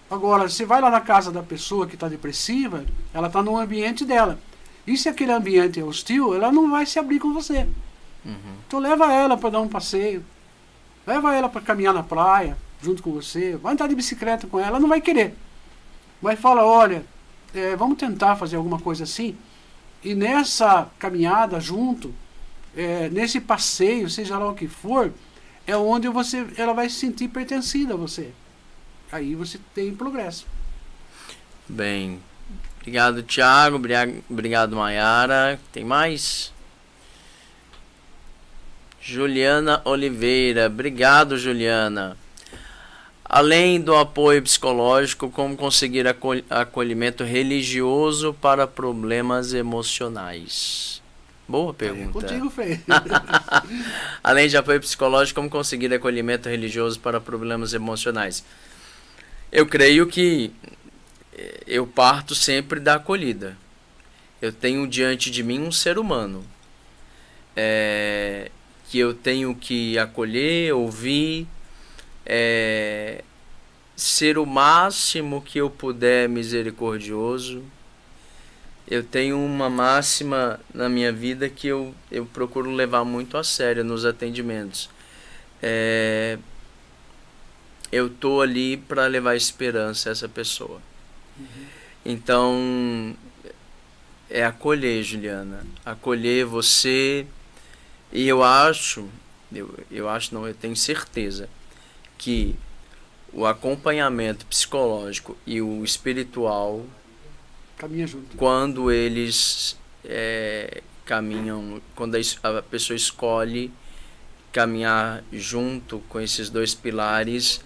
Agora, você vai lá na casa da pessoa que está depressiva, ela está no ambiente dela. E se aquele ambiente é hostil, ela não vai se abrir com você. Então leva ela para dar um passeio, leva ela para caminhar na praia junto com você, vai andar de bicicleta com ela não vai querer, mas fala, olha, vamos tentar fazer alguma coisa assim, e nessa caminhada junto, nesse passeio, seja lá o que for, é onde ela vai se sentir pertencida a você, aí você tem progresso. Bem, obrigado, Tiago, obrigado, Maiara. Tem mais? Juliana Oliveira, obrigado, Juliana. Além do apoio psicológico, como conseguir acolhimento religioso para problemas emocionais? Boa pergunta. Contigo, Frei. Além de apoio psicológico, como conseguir acolhimento religioso para problemas emocionais? Eu creio que eu parto sempre da acolhida. Eu tenho diante de mim um ser humano. Que eu tenho que acolher, ouvir, ser o máximo que eu puder misericordioso. Eu tenho uma máxima na minha vida que eu procuro levar muito a sério nos atendimentos. Eu estou ali para levar esperança a essa pessoa. Então, acolher, Juliana. Acolher você. E eu tenho certeza que o acompanhamento psicológico e o espiritual caminha junto. Quando eles caminham, quando a pessoa escolhe caminhar junto com esses dois pilares,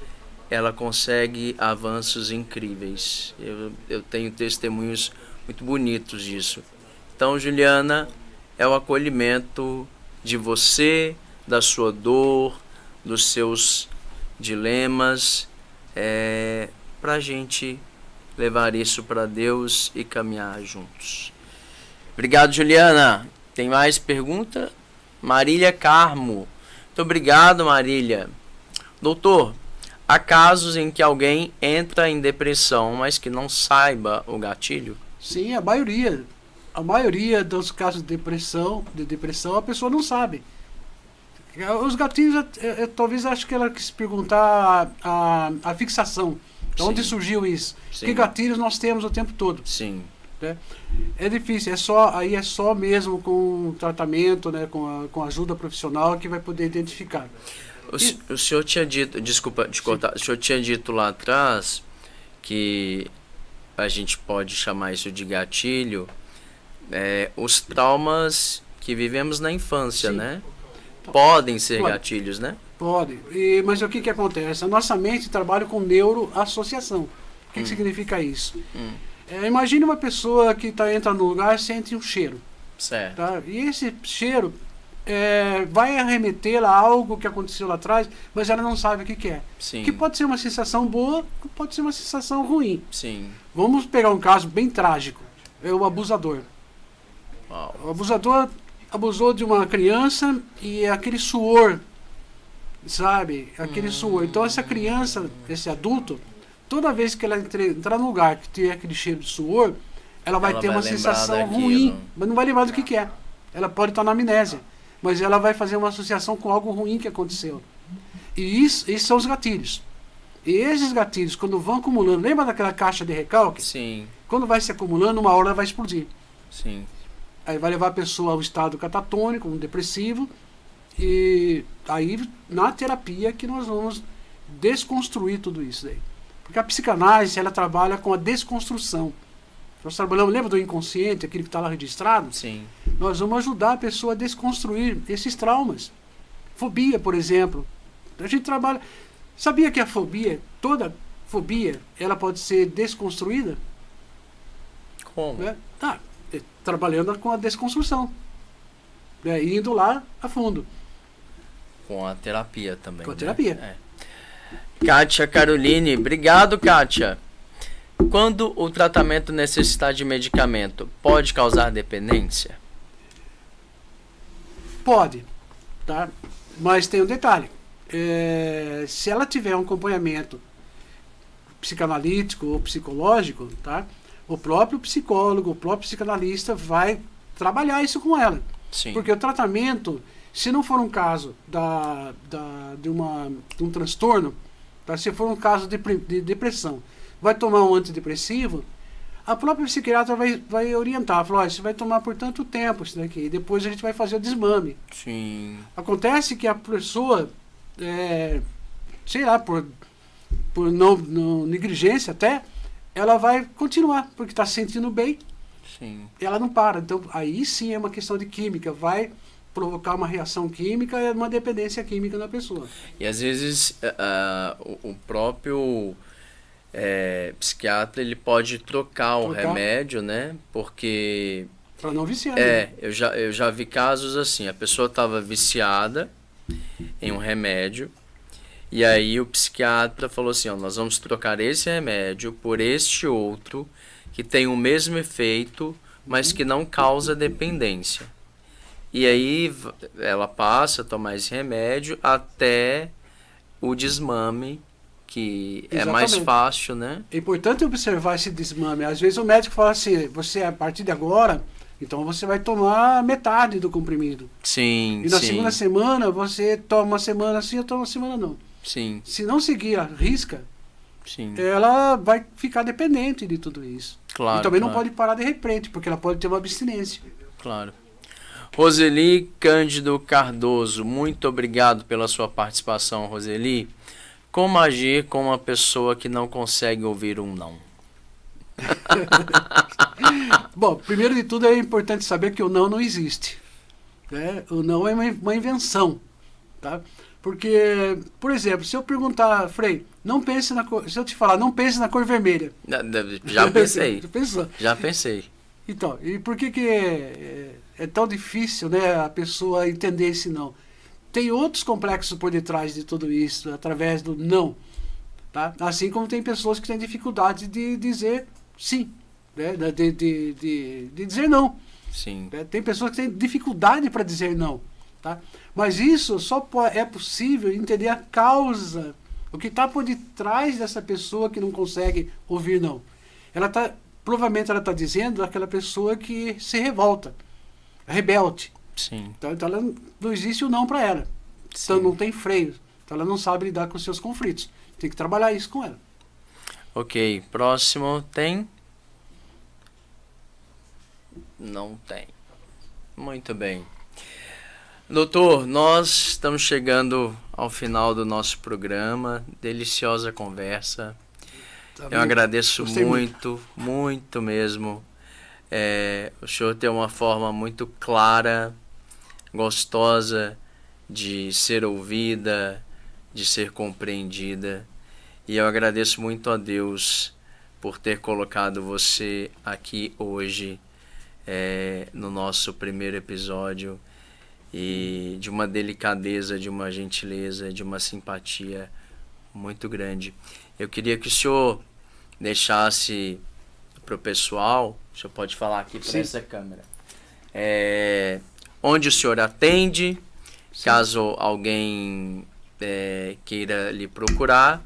ela consegue avanços incríveis. Eu tenho testemunhos muito bonitos disso. Então, Juliana, é o acolhimento de você, da sua dor, dos seus dilemas, para a gente levar isso para Deus e caminhar juntos. Obrigado, Juliana. Tem mais pergunta? Marília Carmo. Muito obrigado, Marília. Doutor, há casos em que alguém entra em depressão, mas que não saiba o gatilho? Sim, a maioria. A maioria dos casos de depressão a pessoa não sabe. Os gatilhos, talvez acho que ela quis perguntar a fixação. De onde surgiu isso? Sim. Que gatilhos nós temos o tempo todo? Sim. Né? É difícil, aí é só mesmo com tratamento, né, com ajuda profissional que vai poder identificar. O senhor tinha dito, desculpa te cortar, o senhor tinha dito lá atrás que a gente pode chamar isso de gatilho, os traumas que vivemos na infância, sim, né? Podem ser gatilhos, né? Pode. Mas o que acontece? A nossa mente trabalha com neuroassociação. O que significa isso? Imagine uma pessoa que entra no lugar e sente um cheiro. Certo. Tá? E esse cheiro vai arremetê-la a algo que aconteceu lá atrás, mas ela não sabe o que é. Sim. Que pode ser uma sensação boa, pode ser uma sensação ruim. Sim. Vamos pegar um caso bem trágico. É o abusador. Uau. O abusador abusou de uma criança e aquele suor sabe? Aquele suor. Então essa criança, esse adulto, toda vez que ela entrar num lugar que tiver aquele cheiro de suor, ela vai ter uma sensação ruim, mas não vai lembrar do que é. Ela pode estar na amnésia, mas ela vai fazer uma associação com algo ruim que aconteceu. E esses são os gatilhos. E esses gatilhos, quando vão acumulando, lembra daquela caixa de recalque? Sim. Quando vai se acumulando, uma hora ela vai explodir. Sim. Aí vai levar a pessoa ao estado catatônico, um depressivo, e aí na terapia que nós vamos desconstruir tudo isso daí. Porque a psicanálise, ela trabalha com a desconstrução. Nós trabalhamos, lembra do inconsciente, aquele que está lá registrado? Sim. Nós vamos ajudar a pessoa a desconstruir esses traumas. Fobia, por exemplo. A gente trabalha... Sabia que a fobia, toda fobia, ela pode ser desconstruída? Como? Né? Trabalhando com a desconstrução. Né? Indo lá a fundo. Com a terapia também. Com a terapia. É. Kátia Caroline, obrigado, Kátia. Quando o tratamento necessitar de medicamento, pode causar dependência? Pode, tá? Mas tem um detalhe. Se ela tiver um acompanhamento psicanalítico ou psicológico, tá? O próprio psicólogo, o próprio psicanalista vai trabalhar isso com ela. Sim. Porque o tratamento, se não for um caso de um transtorno, tá? Se for um caso de depressão, vai tomar um antidepressivo, a própria psiquiatra vai orientar, falar, você vai tomar por tanto tempo isso daqui, e depois a gente vai fazer o desmame. Sim. Acontece que a pessoa, sei lá, por negligência até, ela vai continuar, porque está se sentindo bem, Sim. e ela não para. Então, aí sim é uma questão de química, vai provocar uma reação química e uma dependência química na pessoa. E às vezes o próprio psiquiatra, ele pode trocar o remédio, né? Porque... Para não viciar. Né? Eu já vi casos assim, a pessoa estava viciada em um remédio, e aí o psiquiatra falou assim, ó, nós vamos trocar esse remédio por este outro, que tem o mesmo efeito, mas que não causa dependência. E aí ela passa a tomar esse remédio até o desmame, que Exatamente. É mais fácil, né? É importante observar esse desmame. Às vezes o médico fala assim, você a partir de agora, então você vai tomar metade do comprimido. Sim, e na segunda semana você toma uma semana sim, eu tomo uma semana não. Sim. Se não seguir a risca, sim, ela vai ficar dependente de tudo isso. Claro, e também não claro. pode parar de repente, porque ela pode ter uma abstinência. Claro. Roseli Cândido Cardoso, muito obrigado pela sua participação, Roseli. Como agir com uma pessoa que não consegue ouvir um não? Bom, primeiro de tudo é importante saber que o não existe. Né? O não é uma invenção. Tá? Porque, por exemplo, se eu perguntar, Frei, não pense na cor, se eu te falar, não pense na cor vermelha. Já pensei. Pensou? Já pensei. Então, e por que é tão difícil, né, a pessoa entender esse não? Tem outros complexos por detrás de tudo isso, através do não. Tá? Assim como tem pessoas que têm dificuldade de dizer sim, né? de dizer não. Sim. Né? Tem pessoas que têm dificuldade para dizer não. Tá? Mas isso só é possível entender a causa, o que está por detrás dessa pessoa que não consegue ouvir não. Provavelmente ela está dizendo aquela pessoa que se revolta, rebelde. Sim. Então ela, não existe o não para ela. Sim. Então não tem freio. Então ela não sabe lidar com os seus conflitos. Tem que trabalhar isso com ela. Ok, próximo tem? Não tem. Muito bem. Doutor, nós estamos chegando ao final do nosso programa. Deliciosa conversa. Eu agradeço muito mesmo. O senhor tem uma forma muito clara, gostosa de ser ouvida, de ser compreendida. E eu agradeço muito a Deus por ter colocado você aqui hoje, no nosso primeiro episódio, e de uma delicadeza, de uma gentileza, de uma simpatia muito grande. Eu queria que o senhor deixasse para o pessoal, o senhor pode falar aqui para essa câmera, onde o senhor atende, caso alguém queira lhe procurar.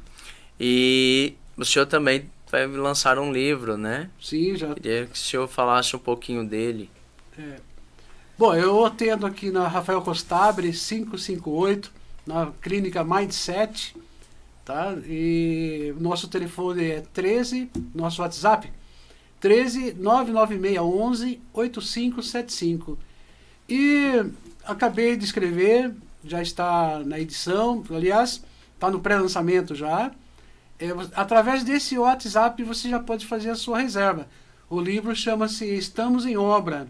E o senhor também vai lançar um livro, né? Sim, já. Queria que o senhor falasse um pouquinho dele. Bom, eu atendo aqui na Rafael Costabre 558, na clínica Mindset, tá? E nosso telefone é 13, nosso WhatsApp, 13 99611 8575. E acabei de escrever, já está na edição, aliás, está no pré-lançamento já. Através desse WhatsApp você já pode fazer a sua reserva. O livro chama-se Estamos em Obra.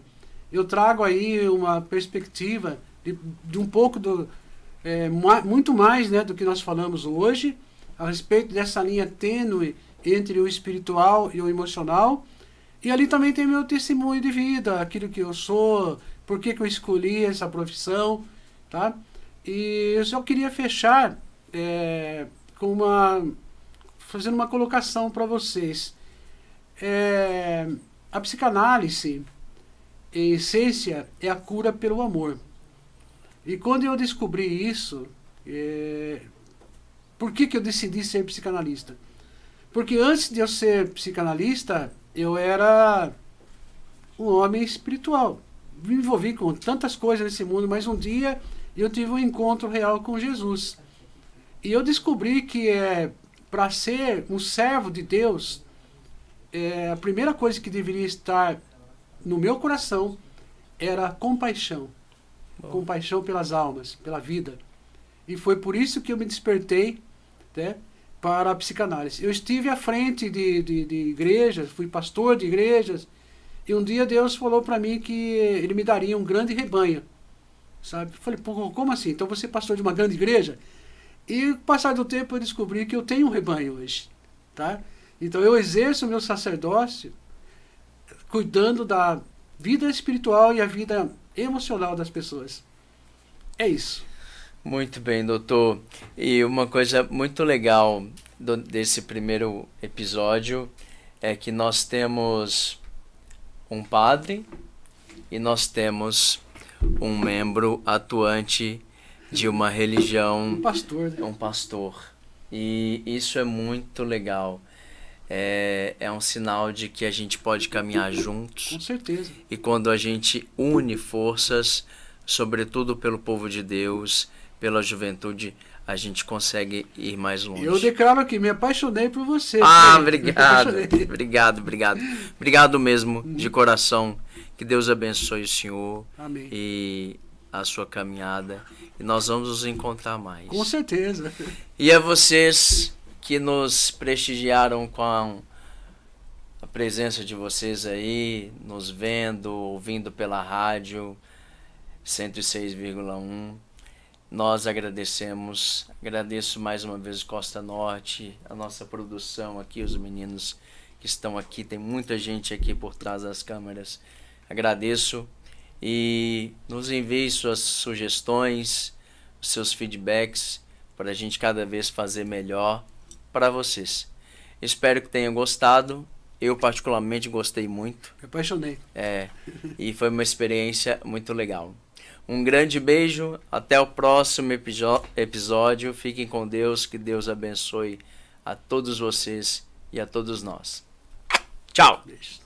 Eu trago aí uma perspectiva de um pouco muito mais, né, do que nós falamos hoje, a respeito dessa linha tênue entre o espiritual e o emocional. E ali também tem meu testemunho de vida, aquilo que eu sou, por que eu escolhi essa profissão, tá? E eu só queria fechar fazendo uma colocação para vocês. A psicanálise, em essência, é a cura pelo amor. E quando eu descobri isso, por que eu decidi ser psicanalista? Porque antes de eu ser psicanalista, eu era um homem espiritual. Me envolvi com tantas coisas nesse mundo, mas um dia eu tive um encontro real com Jesus. E eu descobri que para ser um servo de Deus, a primeira coisa que deveria estar no meu coração era compaixão. Compaixão pelas almas, pela vida. E foi por isso que eu me despertei, né, para a psicanálise. Eu estive à frente de igrejas, fui pastor de igrejas, e um dia Deus falou para mim que Ele me daria um grande rebanho. Sabe? Eu falei, pô, como assim? Então você é pastor de uma grande igreja? E, passar do tempo, eu descobri que eu tenho um rebanho hoje. Tá? Então, eu exerço o meu sacerdócio cuidando da vida espiritual e a vida emocional das pessoas. É isso. Muito bem, doutor. E uma coisa muito legal desse primeiro episódio é que nós temos um padre e nós temos um membro atuante de uma religião, um pastor, né? Um pastor. E isso é muito legal. É um sinal de que a gente pode caminhar juntos. Com certeza. E quando a gente une forças, sobretudo pelo povo de Deus, pela juventude, a gente consegue ir mais longe. Eu declaro que me apaixonei por você. Obrigado. Obrigado mesmo, de coração. Que Deus abençoe o senhor. Amém. E a sua caminhada. E nós vamos nos encontrar mais. Com certeza. E a vocês que nos prestigiaram com a presença de vocês aí, nos vendo, ouvindo pela rádio 106,1. Nós agradecemos. Agradeço mais uma vez Costa Norte, a nossa produção aqui, os meninos que estão aqui. Tem muita gente aqui por trás das câmeras. Agradeço e nos envie suas sugestões, seus feedbacks para a gente cada vez fazer melhor para vocês. Espero que tenham gostado. Eu particularmente gostei muito. Me apaixonei. E foi uma experiência muito legal. Um grande beijo, até o próximo episódio. Fiquem com Deus, que Deus abençoe a todos vocês e a todos nós. Tchau! Beijo.